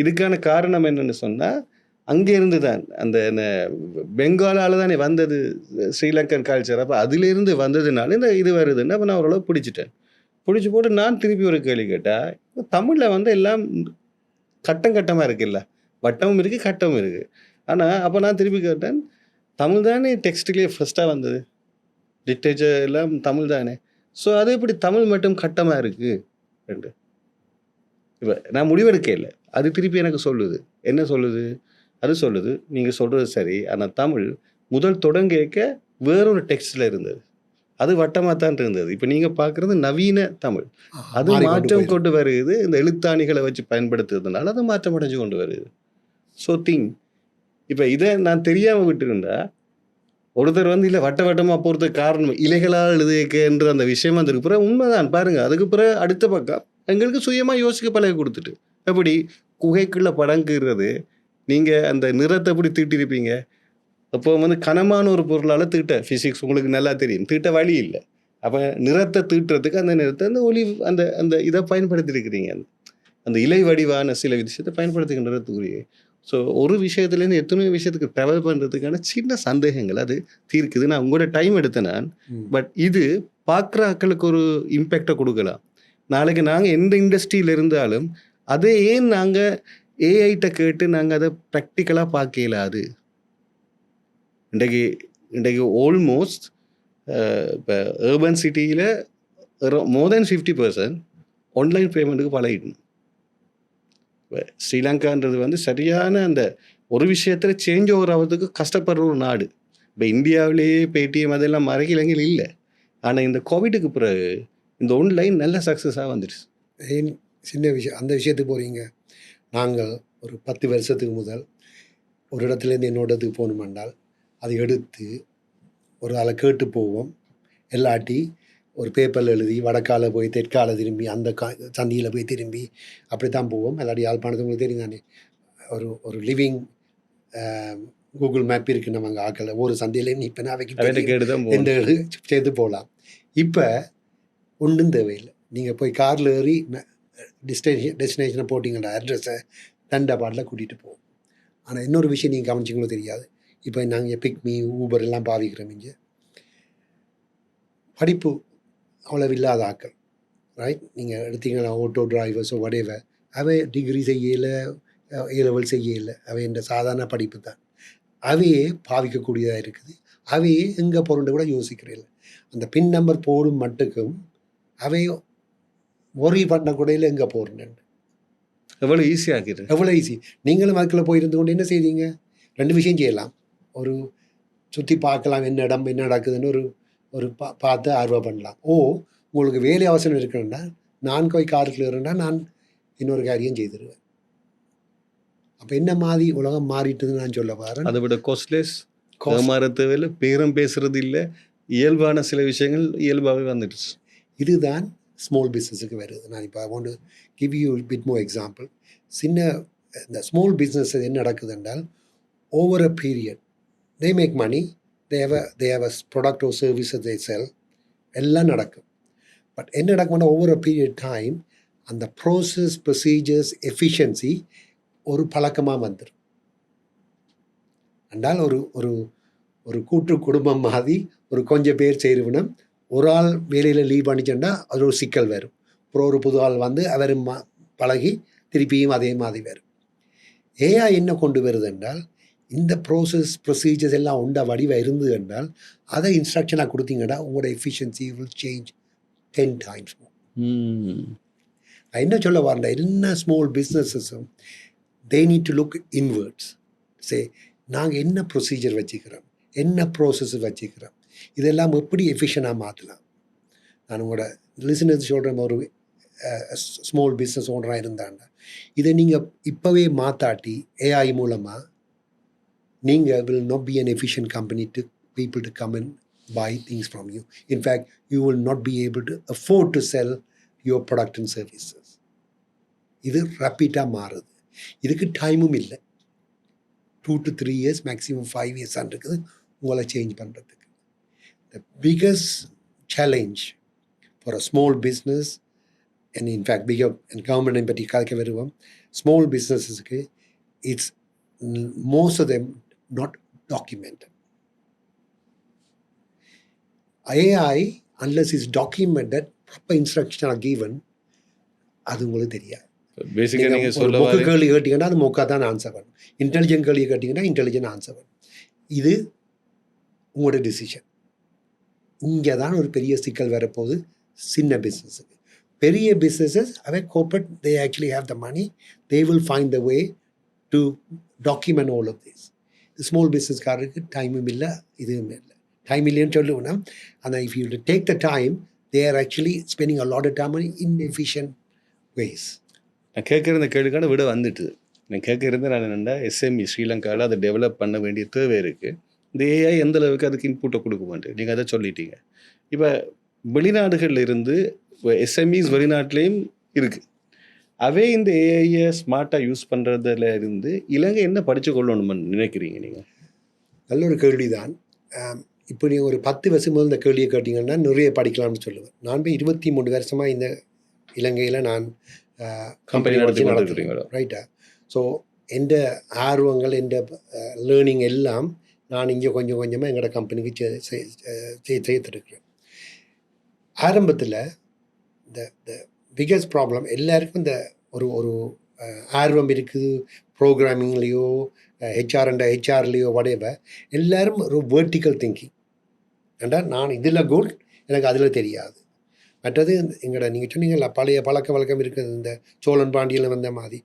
இதுக்கான காரணம் என்னென்னு சொன்னால், அங்கேருந்து தான் அந்த பெங்காலால் தானே வந்தது ஸ்ரீலங்கன் கல்ச்சர். அப்போ அதிலிருந்து வந்ததுனால இந்த இது வருதுன்னு அப்போ நான் ஓரளவு பிடிச்சி போட்டு நான் திருப்பி ஒரு கேள்வி கேட்டால், தமிழில் வந்து எல்லாம் கட்டமாக இருக்குல்ல, வட்டமும் இருக்குது கட்டமும் இருக்குது. ஆனால் அப்போ நான் திருப்பி கேட்டேன், தமிழ் தானே டெக்ஸ்ட்லேயே ஃபஸ்ட்டாக வந்தது, லிட்ரேச்சர் எல்லாம் தமிழ் தானே, ஸோ அது எப்படி தமிழ் மட்டும் கட்டமாக இருக்குது ரெண்டு. இப்போ நான் முடிவெடுக்க இல்லை, அது திருப்பி எனக்கு சொல்லுது. என்ன சொல்லுது? அது சொல்லுது, நீங்கள் சொல்கிறது சரி, ஆனால் தமிழ் முதல் தொடங்க வேறொரு டெக்ஸ்டில் இருந்தது, அது வட்டமாக தான் இருந்தது. இப்போ நீங்கள் பார்க்குறது நவீன தமிழ், அது மாற்றம் கொண்டு வருது. இந்த எழுத்தாணிகளை வச்சு பயன்படுத்துறதுனால அது மாற்றம் அடைஞ்சு கொண்டு வருது. ஸோ இப்போ இதை நான் தெரியாமல் விட்டுருந்தா, ஒருத்தர் வந்து இல்லை வட்டமாக போகிறதுக்கு காரணம் இலைகளால் எழுதியன்ற அந்த விஷயம் வந்ததுக்கு பிறகு உண்மைதான் பாருங்கள். அதுக்கு பிறகு அடுத்த பக்கம் எங்களுக்கு சுயமாக யோசிக்க பழகி கொடுத்துட்டு, எப்படி குகைக்குள்ளே படங்குறது, நீங்கள் அந்த நிறத்தை எப்படி தீட்டிருப்பீங்க, அப்போ வந்து கனமான ஒரு பொருளால் தீட்ட ஃபிசிக்ஸ் உங்களுக்கு நல்லா தெரியும், தீட்ட வழி இல்லை. அப்போ நிறத்தை தீட்டுறதுக்கு அந்த நிறத்தை அந்த ஒளி அந்த இதை பயன்படுத்தியிருக்கிறீங்க, அந்த இலை வடிவான சில விஷயத்தை பயன்படுத்துகின்றதுக்குரிய. ஸோ ஒரு விஷயத்துலேருந்து எத்தனையோ விஷயத்துக்கு ட்ராவல் பண்ணுறதுக்கான சின்ன சந்தேகங்கள் அது தீர்க்குது. நான் உங்களோட டைம் எடுத்தேன் நான், பட் இது பார்க்குற ஆக்களுக்கு ஒரு இம்பேக்டை கொடுக்கலாம். நாளைக்கு நாங்கள் எந்த இண்டஸ்ட்ரியில் இருந்தாலும் அதை ஏன் நாங்கள் ஏஐட்ட கேட்டு நாங்கள் அதை ப்ராக்டிக்கலாக பார்க்க இயலாது. இன்றைக்கு ஆல்மோஸ்ட் இப்போ ஏர்பன் சிட்டியில் மோர் தென் 50% ஆன்லைன் பேமெண்ட்டுக்கு பழகிடணும். இப்போ ஸ்ரீலங்கான்றது வந்து சரியான அந்த ஒரு விஷயத்தில் சேஞ்ச் ஓவர் ஆகிறதுக்கு கஷ்டப்படுற ஒரு நாடு. இப்போ இந்தியாவிலேயே பேடிஎம் அதெல்லாம் மறைக்க இலங்கையில் இல்லை. ஆனால் இந்த கோவிடுக்கு பிறகு இந்த ஆன்லைன் நல்ல சக்ஸஸாக வந்துடுச்சு. ஏன் சின்ன விஷயம் அந்த விஷயத்துக்கு போகிறீங்க. நாங்கள் ஒரு 10 வருஷத்துக்கு முதல் ஒரு இடத்துலேருந்து இன்னொரு இடத்துக்கு போகணுமென்றால் அதை எடுத்து ஒரு ஆளை கேட்டு போவோம். இல்லாட்டி ஒரு பேப்பரில் எழுதி வடக்கால போய் தெற்கால திரும்பி அந்த சந்தியில் போய் திரும்பி அப்படி தான் போவோம். இல்லாட்டி யாழ்ப்பாணத்துக்கு உங்களுக்கு தெரியும் தானே, ஒரு ஒரு லிவிங் கூகுள் மேப் இருக்குது நம்ம அங்கே ஆக்கல ஒரு சந்தையிலேருந்து இப்போ நான் வைக்க எந்த சேர்த்து போகலாம். இப்போ ஒன்றும் தேவையில்லை. நீங்கள் போய் காரில் ஏறி டெஸ்டினேஷனை போட்டிங்கன்னா அட்ரஸை தண்டபாட்டில் கூட்டிகிட்டு போவோம். ஆனால் இன்னொரு விஷயம் நீங்கள் கவனிச்சிங்களோ தெரியாது. இப்போ நாங்கள் பிக்மி ஊபர் எல்லாம் பாவிக்கிறோம். இங்கே படிப்பு அவ்வளோ இல்லாத ஆக்கள், ரைட்? நீங்கள் எடுத்தீங்கன்னா ஆட்டோ டிரைவர்ஸோ வடேவர், அவை டிகிரி செய்யலை, ஏ லெவல் செய்யலை, அவை என்ற சாதாரண படிப்பு தான். அவையே பாவிக்கக்கூடியதாக இருக்குது. அவையே எங்கே போகிறோன்னு கூட யோசிக்கிறதில்லை. அந்த பின் நம்பர் போடும் மட்டுக்கும் அவையோ ஒரி பண்ணக்கூடையில் எங்கே போகிறேன்னு எவ்வளோ ஈஸியாகிறது, எவ்வளோ ஈஸி. நீங்களும் அதுக்குள்ளே போயிருந்து கொண்டு என்ன செய்வீங்க? 2 விஷயம் செய்யலாம். ஒரு சுற்றி பார்க்கலாம், என்ன இடம் என்ன நடக்குதுன்னு ஒரு பார்த்து ஆர்வம் பண்ணலாம். உங்களுக்கு வேலை அவசரம் இருக்குன்னா நான் போய் காருக்குள்ள இருந்தா நான் இன்னொரு காரியம் செய்திருவேன். அப்போ என்ன மாதிரி உலகம் மாறிட்டுதுன்னு நான் சொல்ல பாருன். அதை விட காஸ்ட்லெஸ் தேவையில்லை, பேரம் பேசுறது இல்லை, இயல்பான சில விஷயங்கள் இயல்பாகவே வந்துடுச்சு. இதுதான் ஸ்மால் பிஸ்னஸுக்கு வருது. நான் இப்போ I want to give you bit more example. இந்த ஸ்மால் பிஸ்னஸ் என்ன நடக்குது என்றால், over a period they make money, they have a product or service that they sell, எல்லாம் நடக்கும். பட் என்ன நடக்கும்னா ஓவர் அ பீரியட் டைம் அந்த ப்ராசஸ் ப்ரொசீஜர்ஸ் எஃபிஷியன்சி ஒரு பழக்கமாக வந்துடும். என்றால் ஒரு ஒரு ஒரு கூட்டு குடும்பம் மாதிரி ஒரு கொஞ்சம் பேர் செய்கிறவனும் ஒரு ஆள் வேலையில் லீவ் பண்ணிச்சோன்னா அது ஒரு சிக்கல் வரும். அப்புறம் ஒரு புது ஆள் வந்து அவர் பழகி திருப்பியும் அதே மாதிரி வரும். ஏஐ என்ன கொண்டு வருது என்றால், இந்த ப்ராசஸ் ப்ரொசீஜர்ஸ் எல்லாம் உண்ட வடிவாக இருந்தது என்றால் அதை இன்ஸ்ட்ரக்ஷனாக கொடுத்தீங்கன்னா உங்களோட efficiency will change 10 times more. நான் என்ன சொல்ல வரேன், என்ன small பிஸ்னஸஸும் they need to look inwards. நாங்கள் என்ன ப்ரொசீஜர் வச்சுக்கிறோம், என்ன ப்ராசஸ் வச்சுக்கிறோம், இதெல்லாம் எப்படி எஃபிஷியனாக மாற்றலாம். நான் உங்களோட லிசனர்ஸ் சொல்கிறேன், ஒரு ஸ்மால் பிஸ்னஸ் ஓனராக இருந்தாங்க, இதை நீங்கள் இப்போவே மாற்றாட்டி ஏஐ மூலமாக நீங்கள் will not be an efficient company to people to come and buy things from you. In fact, you will not be able to afford to sell your product and services. இது ரப்பிட்டாக மாறுது. இதுக்கு டைமும் இல்லை. 2 to 3 years, maximum 5 years இருக்குது உங்களை change பண்ணுறதுக்கு. The biggest challenge for a small business, and in fact bigger and government பற்றி கதைக்க வருவோம், small பிஸ்னஸஸ்க்கு it's most of them not documented. AI, unless it's documented, proper instructions are given, அது உங்களுக்கு தெரியாது. பேசிக்காக நீங்கள் சொல்ல மொக்க கேள்வி கேட்டிங்கன்னா அது மொக்கா தான் ஆன்சர் பண்ணும். இன்டெலிஜென்ட் கேள்வி கேட்டிங்கன்னா இன்டெலிஜென்ட் ஆன்சர் பண்ணும். இது உங்களோட டிசிஷன். இங்கே தான் ஒரு பெரிய சிக்கல் வரப்போகுது சின்ன பிஸ்னஸுக்கு. பெரிய பிஸ்னஸஸ் அவை corporate, they actually have the money, they will find the way to document all of this. Small பிஸ்னஸ்காரருக்கு டைமும் இல்லை, இதுவும் இல்லை. டைம் இல்லைன்னு சொல்லுவோம்னா, ஆனால் if you take the time, they are actually spending a lot of time on inefficient ways. நான் கேட்குற இந்த கேள்விக்கான விட வந்துட்டு நான் கேட்குறது நான் என்னென்னா, எஸ்எம்இ ஸ்ரீலங்காவில் அதை டெவலப் பண்ண வேண்டிய தேவை இருக்குது. இந்த ஏஐ எந்த அளவுக்கு அதுக்கு இன்புட்டை கொடுக்க மாட்டேன், நீங்கள் அதை சொல்லிட்டீங்க. இப்போ வெளிநாடுகளில் இருந்து எஸ்எம்இஸ் வெளிநாட்டிலையும் இருக்குது. அவே இந்த ஏஐயை ஸ்மார்ட்டாக யூஸ் பண்ணுறதுல இருந்து இலங்கை என்ன படித்து கொள்ளணும்னு நினைக்கிறீங்க நீங்கள்? நல்ல ஒரு கேள்வி தான். இப்போ நீங்கள் ஒரு 10 வருஷம் முதல் இந்த கேள்வியை கேட்டிங்கன்னா நிறைய படிக்கலாம்னு சொல்லுவேன். நான் போய் 23 வருஷமாக இந்த இலங்கையில் நான் கம்பெனி நடத்துகிறீங்க, ரைட்டா? ஸோ எந்த ஆர்வங்கள், எந்த லேர்னிங் எல்லாம் நான் இங்கே கொஞ்சம் கொஞ்சமாக எங்களோட கம்பெனிக்கு சேர்த்துருக்கிறேன். ஆரம்பத்தில் இந்த பிகஸ்ட் ப்ராப்ளம் எல்லாருக்கும் இந்த ஒரு ஆர்வம் இருக்குது, ப்ரோக்ராமிங்லேயோ ஹெச்ஆர்லேயோ whatever, எல்லாரும் ஒரு வேர்ட்டிக்கல் திங்கிங். ஏண்டா நான் இதில் குட், எனக்கு அதில் தெரியாது. மற்றது எங்களோட நீங்கள் சொன்னீங்கல்ல பழைய பழக்க வழக்கம் இருக்குது, இந்த சோழன் பாண்டியில் வந்த மாதிரி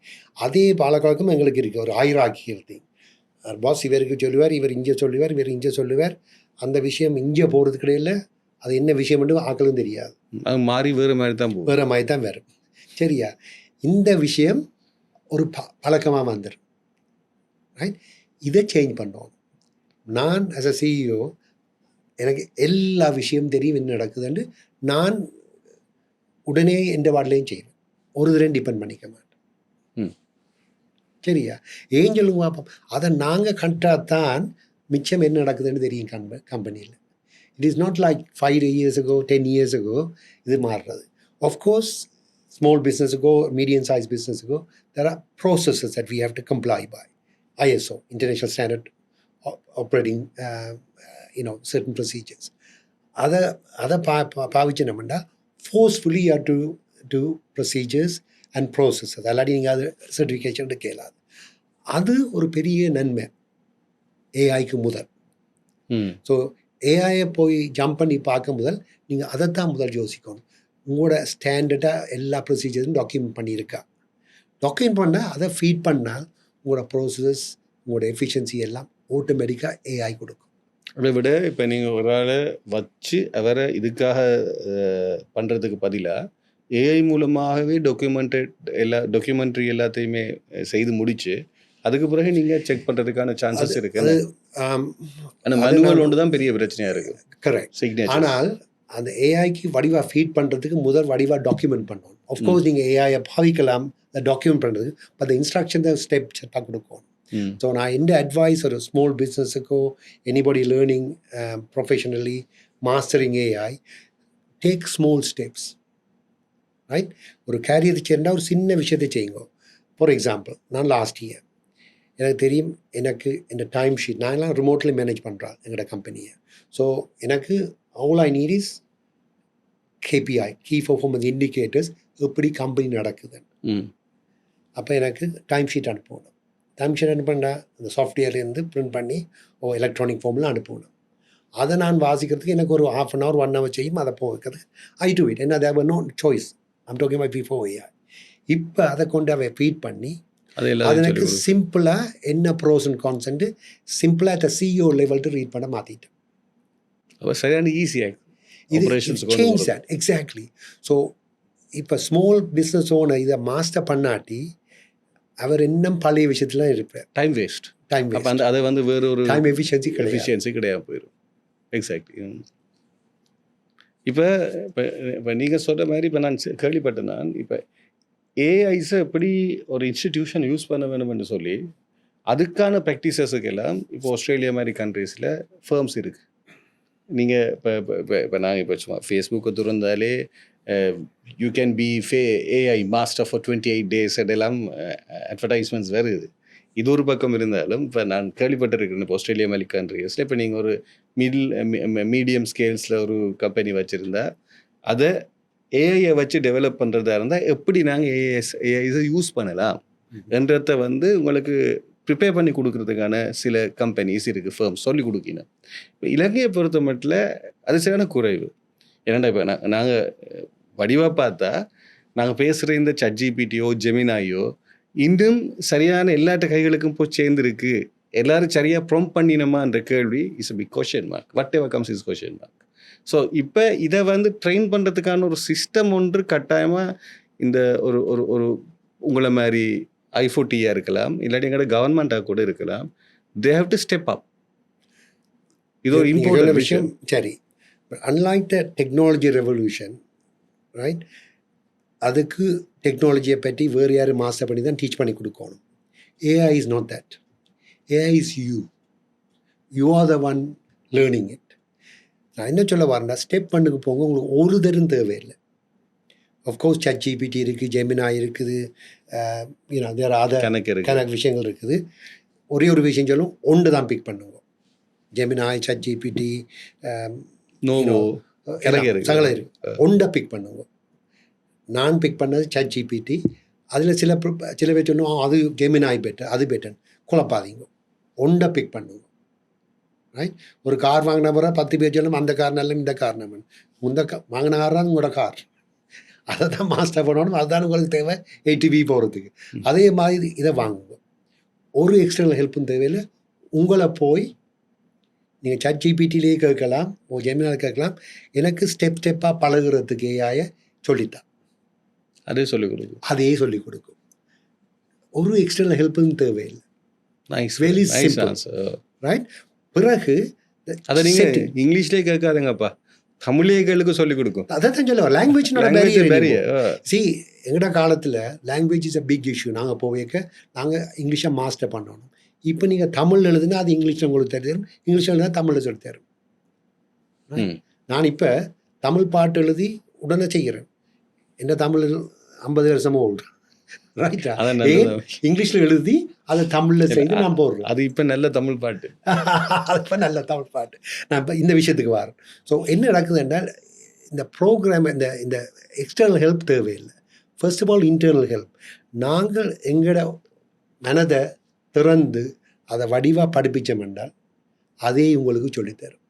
அதே பழக்க வழக்கம் எங்களுக்கு இருக்குது, ஒரு ஹைரார்க்கியல் திங். பாஸ் இவருக்கு சொல்லுவார், இவர் இங்கே சொல்லுவார், இவர் இங்கே சொல்லுவார். அந்த விஷயம் இங்கே போகிறதுக்கு இடையில் அது என்ன விஷயம்னு ஆக்களும் தெரியாது, அது மாறி வேறு மாதிரி தான் போகும். வேறு மாதிரி தான் வரும். சரியா? இந்த விஷயம் ஒரு பழக்கமாக வந்துடும். ரைட்? இதை சேஞ்ச் பண்ணணும். நான் ஆஸ் அ சிஇஓ எனக்கு எல்லா விஷயம் தெரியும் என்ன நடக்குதுன்னு நான் உடனே எந்த வார்டிலையும் செய்வேன். ஒரு தடவை டிபெண்ட் பண்ணிக்க மாட்டேன். சரியா? ஏன் சொல்லுங்க பார்ப்போம். அதை நாங்கள் கண்டாதான் மிச்சம் என்ன நடக்குதுன்னு தெரியும் கம்பெனியில். It is not like 5 years ago 10 years ago இது மாறுறது. ஆஃப்கோர்ஸ் ஸ்மால் பிஸ்னஸுக்கோ மீடியம் சைஸ் பிஸ்னஸுக்கோ there are processes that we have to comply by. ISO, International Standard Operating, certain procedures. அதை பாவிச்சோம்னா forcefully you have to do procedures and processes. அல்லாட்டி நீங்கள் அது certification கேளாது. அது ஒரு பெரிய நன்மை ஏஐக்கு முதல். ஸோ ஏஐயை போய் ஜம்ப் பண்ணி பார்க்க முதல் நீங்கள் அதைத்தான் முதல் யோசிக்கணும். உங்களோட ஸ்டாண்டர்டாக எல்லா ப்ரொசீஜரும் டாக்குமெண்ட் பண்ணியிருக்கா. டாக்குமெண்ட் பண்ணால் அதை ஃபீட் பண்ணால் உங்களோட ப்ரோசஸ், உங்களோட எஃபிஷியன்சி எல்லாம் ஆட்டோமேட்டிக்காக ஏஐ கொடுக்கும். அதை விட இப்போ நீங்கள் ஒரு ஆளை வச்சு அவரை இதுக்காக பண்ணுறதுக்கு பதிலாக ஏஐ மூலமாகவே டாக்குமெண்ட்ரி எல்லாத்தையுமே செய்து முடிச்சு அதுக்கு பிறகு நீங்கள் செக் பண்ணுறதுக்கான சான்சஸ் இருக்குது. ஆனால் மேனுவல் ஒன்று தான் பெரிய பிரச்சனையாக இருக்குது. கரெக்ட். ஆனால் அந்த ஏஐக்கு வடிவாக ஃபீட் பண்ணுறதுக்கு முதல் வடிவாக டாக்குமெண்ட் பண்ணணும். ஆஃப்கோர்ஸ் நீங்கள் ஏஐயை பாவிக்கலாம் டாக்குமெண்ட் பண்ணுறதுக்கு, பட் இன்ஸ்ட்ரக்ஷன் தான் ஸ்டெப் ஸ்டெப்பாக கொடுக்கணும். ஸோ நான் எந்த அட்வைஸ் ஒரு ஸ்மால் பிஸ்னஸுக்கோ anybody learning professionally mastering AI, take small steps. Right? ஒரு கேரியர் சேர்ந்தால் ஒரு சின்ன விஷயத்தை செய்யுங்க. ஃபார் எக்ஸாம்பிள், நான் லாஸ்ட் இயர் எனக்கு தெரியும், எனக்கு இந்த டைம் ஷீட் நான்லாம் ரிமோட்லி மேனேஜ் பண்ணுறேன் எங்களோட கம்பெனியை. ஸோ எனக்கு all I need is KPI, key performance indicators, எப்படி கம்பெனி நடக்குதுன்னு. அப்போ எனக்கு டைம் ஷீட் அனுப்பணும். டைம் ஷீட் அனுப்பினா அந்த சாஃப்ட்வேர்லேருந்து பிரிண்ட் பண்ணி எலக்ட்ரானிக் ஃபார்மில் அனுப்பணும். அதை நான் வாசிக்கிறதுக்கு எனக்கு ஒரு 1/2 hour 1 hour செய்யும். அதை போகிறது ஐ டு இட். என்ன தேவை no choice. I'm talking about before AI. இப்போ அதை கொண்டு அவை ஃபீட் பண்ணி அது எனக்கு சிம்பிளாக என்ன ப்ரோஸ் அண்ட் கான்ஸ் சிம்பிளாக அந்த CEO லெவல்ட்டு ரீட் பண்ண மாற்றிட்டேன். சரியான ஈஸியாக இது சேஞ்ச் தட் எக்ஸாக்ட்லி. ஸோ இப்போ ஸ்மால் பிஸ்னஸ் ஓனர் இதை மாஸ்டர் பண்ணாட்டி அவர் இன்னும் பழைய விஷயத்துல இருப்பார். Time waste. அதை வந்து வேறு ஒரு டைம் எஃபிஷியன்சி கிடையாது போயிடும். எக்ஸாக்ட்லி. இப்போ நீங்கள் சொல்கிற மாதிரி இப்போ நான் கேள்விப்பட்டேன். நான் இப்போ ஏஐஸை எப்படி ஒரு இன்ஸ்டிடியூஷன் யூஸ் பண்ண வேணும்னு சொல்லி அதுக்கான ப்ராக்டிசஸுக்கெல்லாம் இப்போ ஆஸ்திரேலியா மாதிரி கண்ட்ரீஸில் ஃபர்ம்ஸ் இருக்குது. நீங்கள் இப்போ நாங்கள் இப்போ சும்மா ஃபேஸ்புக்கை திறந்தாலே you can be AI master for 28 days அதெல்லாம் அட்வர்டைஸ்மெண்ட்ஸ் வருது. இது ஒரு பக்கம் இருந்தாலும் இப்போ நான் கேள்விப்பட்டிருக்கிறேன் இப்போ ஆஸ்திரேலியா மாதிரி கண்ட்ரீஸில் இப்போ நீங்கள் ஒரு மீடியம் ஸ்கேல்ஸில் ஒரு கம்பெனி வச்சுருந்தா அதை ஏஐயை வச்சு டெவலப் பண்ணுறதா இருந்தால் எப்படி நாங்கள் ஏஐஸை யூஸ் பண்ணலாம் என்றதை வந்து உங்களுக்கு ப்ரிப்பேர் பண்ணி கொடுக்குறதுக்கான சில கம்பெனிஸ் இருக்குது, ஃபர்ம்ஸ் சொல்லி கொடுக்கணும். இப்போ இலங்கையை பொறுத்த மட்டும் அது சரியான குறைவு. ஏன்னாண்டா இப்போ நாங்கள் வடிவாக பார்த்தா நாங்கள் பேசுகிற இந்த ChatGPTயோ ஜெமினாயோ இன்னும் சரியான எல்லாட்ட கைகளுக்கும் போய் சேர்ந்துருக்கு. எல்லோரும் சரியாக ப்ராம்ப்ட் பண்ணினோமான்ற கேள்வி is a big question mark. whatever comes is question mark. So இப்போ இதை வந்து ட்ரெயின் பண்ணுறதுக்கான ஒரு சிஸ்டம் ஒன்று கட்டாயமாக இந்த ஒரு ஒரு ஒரு உங்களை மாதிரி ஐஃபோட்டியாக இருக்கலாம், இல்லாட்டி எங்களோட கவர்மெண்ட்டாக கூட இருக்கலாம். They have to step up. இது ஒரு இம்பார்ட்டன்ட் விஷயம். சரி, அன்லைக் த டெக்னாலஜி ரெவல்யூஷன், ரைட்? அதுக்கு டெக்னாலஜியை பற்றி வேறு யாரும் மாஸ்டர் பண்ணி தான் டீச் பண்ணி கொடுக்கணும். AI is not that. AI is you are the one learning it. நான் என்ன சொல்ல வரேன்னா, ஸ்டெப் பண்ணுக்கு போங்க, உங்களுக்கு ஒரு தரும் தேவையில்லை. ஆஃப்கோர்ஸ் ChatGPT இருக்குது, ஜெமினா இருக்குது, வேறு கணக்கு விஷயங்கள் இருக்குது. ஒரே ஒரு விஷயம் சொல்லும், ஒன்று தான் பிக் பண்ணுங்க. ஜெமினா, ChatGPT, சகலம் இருக்குது, ஒன்றை பிக் பண்ணுங்க. நான் பிக் பண்ணது ChatGPT. அதில் சில பேர் சொன்னோம் அது ஜெமினாய் பெட்டர், அது பெட்டர். குழப்பாதீங்க, ஒன்றை பிக் பண்ணுங்க. ரைட்? ஒரு கார் வாங்கின பிறகு 10 பேர் சொல்லும் அந்த கார் நல்ல, இந்த கார் நம்ம வாங்கின கார் தான் உங்களோட கார். அதை தான் மாஸ்டர் பண்ணணும். அதுதான் உங்களுக்கு தேவை ATV போகிறதுக்கு. அதே மாதிரி இதை வாங்குங்க. ஒரு எக்ஸ்டர்னல் ஹெல்ப்பும் தேவையில்லை, உங்களை போய் நீங்கள் சாட் ஜிபிடிலேயே கேட்கலாம், ஜெமினால கேட்கலாம், எனக்கு ஸ்டெப்பாக பழகுறதுக்கு ஏஐ சொல்லித்தான். அதே சொல்லிக் கொடுக்கும். அதையே சொல்லிக் கொடுக்கும். ஒரு எக்ஸ்டர்னல் ஹெல்ப்பும் தேவையில்லை. Nice, Very nice simple. Answer. Right. பிறகு அதை நீங்கள் இங்கிலீஷ்லேயே கேட்காதுங்கப்பா, தமிழ்லேயே கேளுக்கு சொல்லிக் கொடுக்கும். அதான் சொல்ல லாங்குவேஜ்னோட Language பேரியர். barrier. சி எங்கட காலத்தில் language is a big issue. நாங்கள் போவேக்க நாங்கள் இங்கிலீஷை மாஸ்டர் பண்ணணும். இப்போ நீங்கள் தமிழ் எழுதுனா அது இங்கிலீஷில் உங்களுக்கு தரும், இங்கிலீஷில் எழுதுனா தமிழில் சொல்லி தரும். ம். நான் இப்போ தமிழ் பாட்டு எழுதி உடனே செய்கிறேன். என்ன தமிழ் 50 வருஷமாக ஓல்டு. ரைட்டா? அதான் நல்லது. இங்கிலீஷில் எழுதி அதை தமிழில் செய்து நான் போடுறேன். அது இப்போ நல்ல தமிழ் பாட்டு. அது இப்போ நல்ல தமிழ் பாட்டு. நான் இப்போ இந்த விஷயத்துக்கு வரேன். ஸோ என்ன நடக்குது என்றால் இந்த ப்ரோக்ராம் இந்த இந்த எக்ஸ்டர்னல் ஹெல்ப் தேவையில்லை. First of all internal help. நாங்கள் எங்களோட மனதை திறந்து அதை வடிவாக படிப்பிச்சோம் என்றால் அதே உங்களுக்கு சொல்லித்தரும்.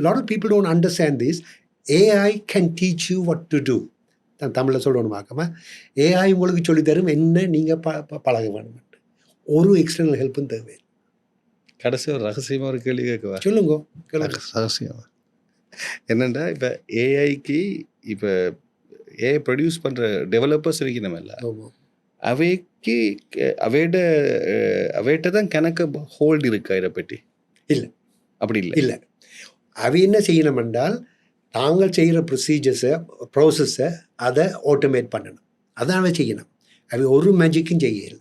Lot of people don't understand this. AI can teach you what to do. நான் தமிழில் சொல்லணுமாக்காம ஏஐ உங்களுக்கு சொல்லித்தரும் என்ன நீங்கள் பழக வேணும். ஒரு எக்ஸ்டர்னல் ஹெல்ப்பும் தேவை. கடைசி ஒரு ரகசியமாக ஒரு கேள்வி கேட்கவா? சொல்லுங்க. கேளுங்க. ரகசியம் என்னென்னா, இப்போ ஏஐக்கு இப்போ ஏஐ ப்ரொடியூஸ் பண்ணுற டெவலப்பர்ஸ் இருக்கணுமில்ல, ஆமாம். அவைக்கு அவைகிட்ட தான் கணக்கு ஹோல்டு இருக்கா இதை பற்றி? இல்லை, அப்படி இல்லை. இல்லை. அவை என்ன செய்யணும் என்றால் தாங்கள் செய்கிற ப்ரோசஸை அதை ஆட்டோமேட் பண்ணணும். அதான் அவை செய்யணும். அவை ஒரு மேஜிக்கும் செய்யலை.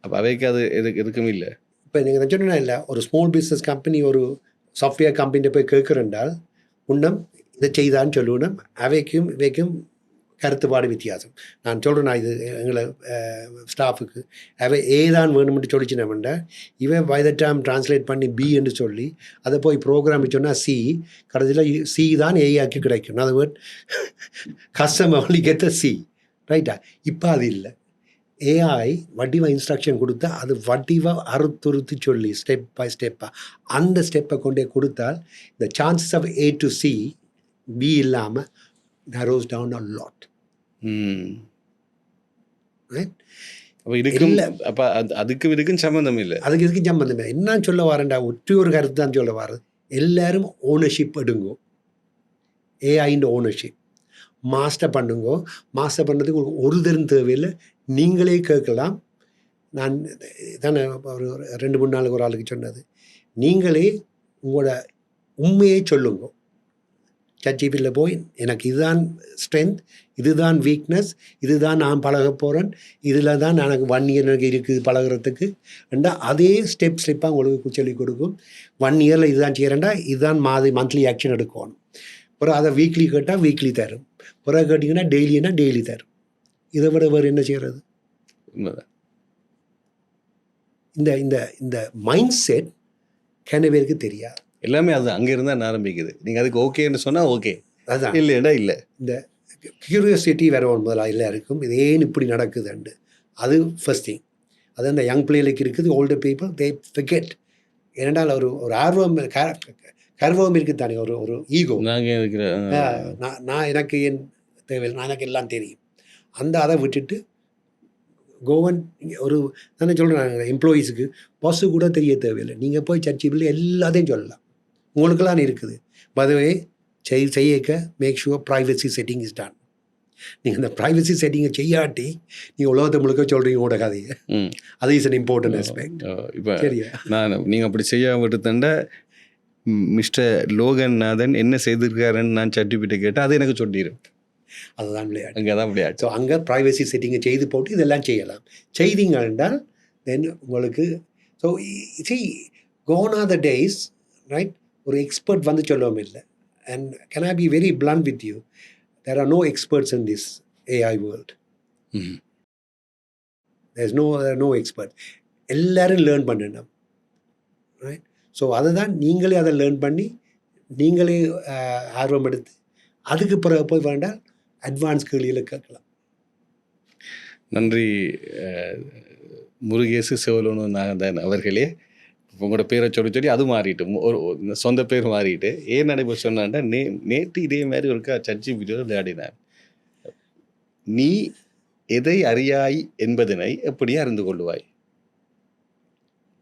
அப்போ அவைக்கு அது எதுக்கும் இல்லை. இப்போ நீங்கள் சொன்னா இல்லை, ஒரு ஸ்மால் பிஸ்னஸ் கம்பெனி ஒரு சாஃப்ட்வேர் கம்பெனியை போய் கேட்குறேன்றால் முன்னம் இதை செய்தான்னு சொல்லணும். அவைக்கும் இவைக்கும் கருத்துப்பாடு வித்தியாசம். நான் சொல்கிறேன், நான் இது எங்களை ஸ்டாஃபுக்கு அவை ஏதான் வேணும்னு சொல்லிச்சினோம்னா இவன் பை த டைம் ட்ரான்ஸ்லேட் பண்ணி பி என்று சொல்லி அதை போய் ப்ரோக்ராம் சொன்னால் சி, கடைசியில் சி தான் ஏஆக்கி கிடைக்கும். அது word customer only get the C. ரைட்டா? இப்போ அது இல்லை. ஏஐ வடிவாக இன்ஸ்ட்ரக்ஷன் கொடுத்தா அது வடிவாக அறுத்துறுத்து சொல்லி ஸ்டெப் பை ஸ்டெப்பாக அந்த ஸ்டெப்பை கொண்டே கொடுத்தால் இந்த chances of A to C B இல்லாமல் narrows down a lot. Right? அப்போ இதுக்கும் அப்போ அதுக்கும் இதுக்கும் சம்மந்தம் இல்லை. அதுக்கு இதுக்கும் சம்மந்தம் இல்லை. என்ன சொல்ல வரேன்டா, ஒற்றை ஒரு கருத்து தான் சொல்ல வரது. எல்லாரும் ஓனர்ஷிப் எடுங்கோ. ஏஐன்ற ஓனர்ஷிப் மாஸ்டர் பண்ணுங்கோ. மாஸ்டர் பண்ணுறதுக்கு ஒரு தரும் தேவையில்லை. நீங்களே கேட்கலாம். நான் தானே ஒரு 2-3 நாளுக்கு ஒரு ஆளுக்கு சொன்னது, நீங்களே உங்களோட உண்மையை சொல்லுங்க. சாட்ஜிபியில் போய் எனக்கு இதுதான் ஸ்ட்ரென்த், இதுதான் வீக்னஸ், இதுதான் நான் பழக போகிறேன், இதில் தான் எனக்கு 1 இயர் எனக்கு இருக்குது பழகிறதுக்கு ரெண்டா அதே ஸ்டெப்பாக உங்களுக்கு சொல்லிக் கொடுக்கும். 1 இயரில் இதுதான் செய்கிறேன்டா, இதுதான் மந்த்லி ஆக்ஷன் எடுக்கணும். அப்புறம் அதை வீக்லி கேட்டால் வீக்லி தரும், பிறகு கேட்டிங்கன்னா டெய்லின்னா டெய்லி தரும். இதை விட வேறு என்ன செய்கிறது? இந்த இந்த இந்த மைண்ட் செட் கனவேருக்கு தெரியாது. எல்லாமே அது அங்கே இருந்தால் ஆரம்பிக்குது. நீங்கள் அதுக்கு ஓகேன்னு சொன்னால் ஓகே, அதுதான் இல்லைடா இல்லை. இந்த கியூரியாசிட்டி வேறு முதல்ல எல்லாருக்கும் இது ஏன் இப்படி நடக்குதுண்டு. அது ஃபர்ஸ்ட் திங். அது அந்த யங் பிள்ளைகளுக்கு இருக்குது. Older people they forget. ஏனென்றால் ஒரு ஆர்வம் கர்வம் இருக்குது தானே, ஒரு ஈகோ. நாங்கள் இருக்கிற நான் எனக்கு என் தேவையில்லை, நான் எனக்கு எல்லாம் தெரியும். அதை விட்டுட்டு கோவன் ஒரு தானே சொல்கிறேன், எம்ப்ளாயீஸுக்கு பாஸு கூட தெரிய தேவையில்லை. நீங்கள் போய் சர்ச்சிபிள் எல்லாத்தையும் சொல்லலாம், உங்களுக்கெல்லாம் இருக்குது. பதவே செய்யக்க make sure privacy setting is done. நீங்கள் இந்த ப்ரைவசி செட்டிங்கை செய்யாட்டி நீங்கள் உலகத்தை முழுக்க சொல்கிறீங்க உங்களோட கதையை. அது இஸ் அன் இம்பார்ட்டன்ட் ஆஸ்பெக்ட். இப்போ சரியா? நீங்கள் அப்படி செய்ய விட்டுத்தண்ட மிஸ்டர் லோகநாதன் என்ன செய்திருக்காருன்னு நான் சர்டிஃபிகேட் கேட்டால் அது எனக்கு சொல்லிடும். அதுதான் விளையாட்டு. அங்கே தான் விளையாட்டு. ஸோ அங்கே ப்ரைவசி செட்டிங்கை செய்து போட்டு இதெல்லாம் செய்யலாம். செய்தீங்க என்றால் தென் உங்களுக்கு so gone are the days right. ஒரு எக்ஸ்பர்ட் வந்து சொல்லவும் இல்லை. And can I be very blunt with you, there are no experts in this AI world. there are no experts. எல்லாரும் லேர்ன் பண்ணணும். ரைட். ஸோ அதுதான் நீங்களே அதை லேர்ன் பண்ணி நீங்களே ஆர்வம் எடுத்து அதுக்கு பிறகு போய் வேண்டாம் அட்வான்ஸ் கேள்வியில் கேட்கலாம். நன்றி முருகேசு சிவலோகநாதன் அவர்களே. உங்களோட பேரை சொல்லி அது மாறிட்டு ஒரு சொந்த பேர் மாறிட்டு ஏன் நடைபெற சொன்னான்டா, நேற்று இதே மாதிரி ஒரு சர்ச்சி வீடியோ விளையாடினான். நீ எதை அறியாய் என்பதனை எப்படி அறிந்து கொள்ளுவாய்?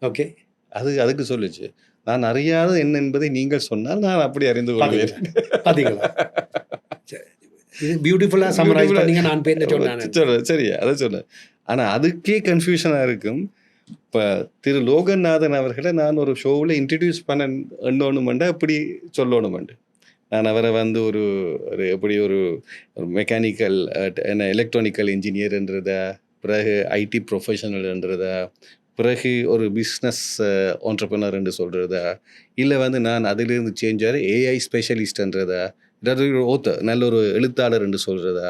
ஓகே. அதுக்கு சொல்லுச்சு. நான் அறியாத என்ன என்பதை நீங்கள் சொன்னால் நான் அப்படி அறிந்து கொள்வேன். பார்த்தீங்களா? இது பியூட்டிஃபுல்லாக சம்மரைஸ் பண்ணீங்க. நான் பேர் சொன்னேன். சொல்றேன் சரி, அதை சொன்னேன். ஆனால் அதுக்கே கன்ஃபியூஷனாக இருக்கும். இப்போ திரு லோகநாதன் அவர்களை நான் ஒரு ஷோவில் இன்ட்ரடியூஸ் பண்ண எண்ணணுமெண்டா இப்படி சொல்லணுமெண்டு. நான் அவரை வந்து ஒரு எப்படி ஒரு மெக்கானிக்கல் என்ன எலக்ட்ரானிக்கல் இன்ஜினியர்ன்றதா, பிறகு ஐடி ப்ரொஃபஷனல்ன்றதா, பிறகு ஒரு பிஸ்னஸ் ஆண்டர்ப்ரனர் என்று சொல்கிறதா, இல்லை வந்து நான் அதிலிருந்து சேஞ்ச் ஆகிற ஏஐ ஸ்பெஷலிஸ்ட்ன்றதா, இல்லாட்டி ஒரு ஓத்தர் நல்ல ஒரு எழுத்தாளர் என்று சொல்கிறதா,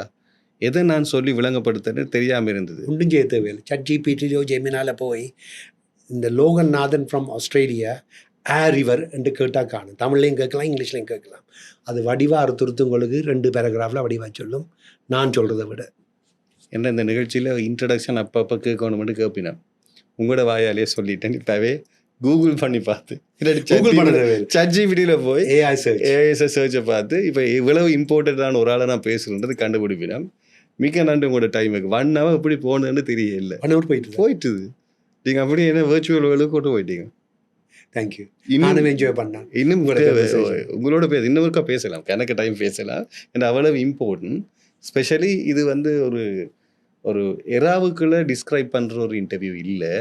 எதை நான் சொல்லி விளங்கப்படுத்துன்னு தெரியாமல் இருந்தது. ஒன்றும் செய்ய தேவையில்லை. ChatGPTயோ ஜெமினால போய் இந்த லோகநாதன் ஃப்ரம் ஆஸ்திரேலியா ரிவர் என்று கேட்டால் காணும். தமிழ்லையும் கேட்கலாம், இங்கிலீஷ்லையும் கேட்கலாம். அது வடிவாக அறுத்துருத்தவங்களுக்கு 2 பேராகிராஃபில் வடிவாக சொல்லும், நான் சொல்கிறத விட. என்ன இந்த நிகழ்ச்சியில் இன்ட்ரடக்ஷன் அப்பப்போ கேட்கணுமென்று கேட்பினேன். உங்களோட வாயாலேயே சொல்லிட்டேன். இப்போவே கூகுள் பண்ணி பார்த்து ChatGPTயில் போய் ஏஐ சர்ச்சை பார்த்து இப்போ இவ்வளவு இம்பார்ட்டண்ட்டான ஒரு ஆளை நான் பேசுகிறேன்றது கண்டுபிடிப்பினேன். மிக்க நன்றி உங்களோட டைமுக்கு. 1 hour எப்படி போகணுன்னு தெரியல. 1 hour போயிட்டுது. நீங்கள் அப்படி என்ன வேர்ச்சுவல் வேர்ல்டு கொண்டு போயிட்டீங்க. தேங்க்யூ. நானும் என்ஜாய் பண்ணேன். இன்னும் உங்களோட இன்னொருக்கா பேசலாம், கணக்கு டைம் பேசலாம். ஏன்னா அவ்வளவு இம்பார்ட்டன்ட். ஸ்பெஷலி இது வந்து ஒரு எராவுக்குள்ளே டிஸ்கிரைப் பண்ணுற ஒரு இன்டர்வியூ இல்லை.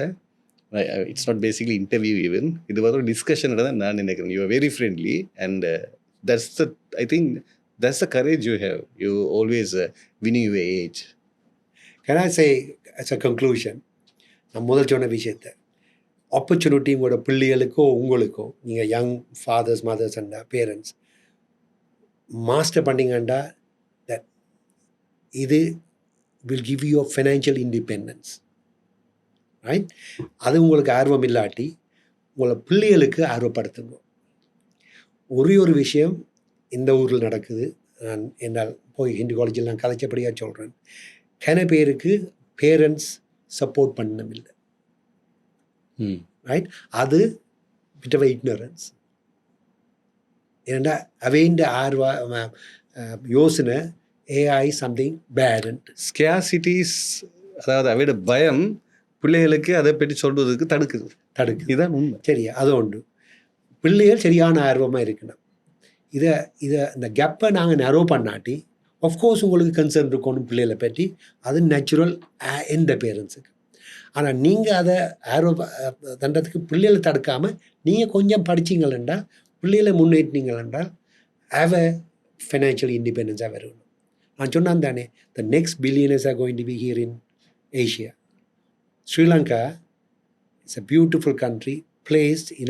It's not basically interview even. இது ஒரு டிஸ்கஷன் தான் நான் நினைக்கிறேன். You are very friendly and I think that's the courage you have. You always winning your age. Can I say as a conclusion, நான் முதல் சொன்ன விஷயத்தை ஆப்பர்ச்சுனிட்டி உங்களோட பிள்ளைகளுக்கோ உங்களுக்கோ, நீங்கள் young fathers mothers and parents master பண்ணிங்கண்டா தட் இது will give you financial independence, right? அது உங்களுக்கு ஆர்வம் இல்லாட்டி உங்களை பிள்ளைகளுக்கு ஆர்வப்படுத்துங்க. ஒரே ஒரு விஷயம் இந்த ஊரில் நடக்குது. நான் என்னால் போய் ஹிந்து காலேஜில் நான் கதைச்சபடியாக சொல்கிறேன். கன பேருக்கு பேரண்ட்ஸ் சப்போர்ட் பண்ணமில்லை, ரைட்? அது பிட் ஆஃப் இக்னரன்ஸ். ஏன்னா அவைண்ட யோசனை ஏஐ சம்திங் பேட். ஸ்கேர்சிட்டிஸ், அதாவது அவையோட பயம் பிள்ளைகளுக்கு அதை பற்றி சொல்வதற்கு தடுக்குது. இதுதான் உண்மை. சரியா? அது உண்டு. பிள்ளைகள் சரியான ஆர்வமாக இருக்கணும். இதை இந்த கேப்பை நாங்கள் நெரோ பண்ணாட்டி ஆஃப்கோர்ஸ் உங்களுக்கு கன்சர்ன் இருக்கணும் பிள்ளைகளை பற்றி. அது நேச்சுரல் எந்த பேரண்ட்ஸுக்கு. ஆனால் நீங்கள் அதை தண்டத்துக்கு பிள்ளைகளை தடுக்காமல் நீங்கள் கொஞ்சம் படிச்சிங்களா, பிள்ளைகளை முன்னேற்றினீங்களா, ஹேவ் அ ஃபைனான்ஷியல் இண்டிபெண்டன்ஸாக வரணும். நான் சொன்னான் தானே, the next billionaires are going to be here in Asia. Sri Lanka it's a beautiful country placed in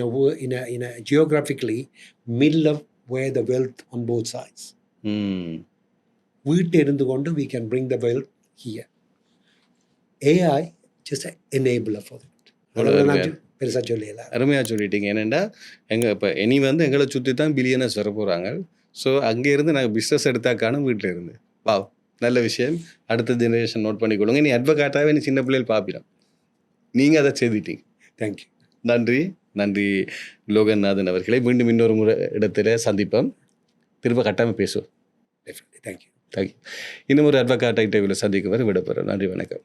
a geographically middle of where the wealth on both sides. வீட்டில் இருந்து கொண்டு we can bring the wealth here. AI just an enabler for that. பெருசாக சொல்லலாம். அருமையாக சொல்லிட்டீங்க. ஏனெண்டா இப்போ இனி வந்து எங்களை சுற்றி தான் பில்லியனர்ஸ் வர போகிறாங்க. ஸோ அங்கேருந்து நாங்கள் பிஸ்னஸ் எடுத்தாக்கான வீட்டில் இருந்து நல்ல விஷயம். அடுத்த ஜெனரேஷன் நோட் பண்ணிக்கொள்ளுங்க. நீ அட்வொகேட்டாகவே நீ சின்ன பிள்ளைகள் பார்ப்பிடும். நீங்கள் அதை செய்துட்டீங்க. தேங்க்யூ. நன்றி லோகநாதன் அவர்களை. மீண்டும் இன்னொரு இடத்துல சந்திப்போம். திரும்ப கட்டாமல் பேசுவோம். டெஃபினெட்லி. தேங்க்யூ. இன்னும் ஒரு அட்வொகேட் இன்டர்வியூவில் சந்திக்கும் வரை விடப்போகிறோம். நன்றி, வணக்கம்.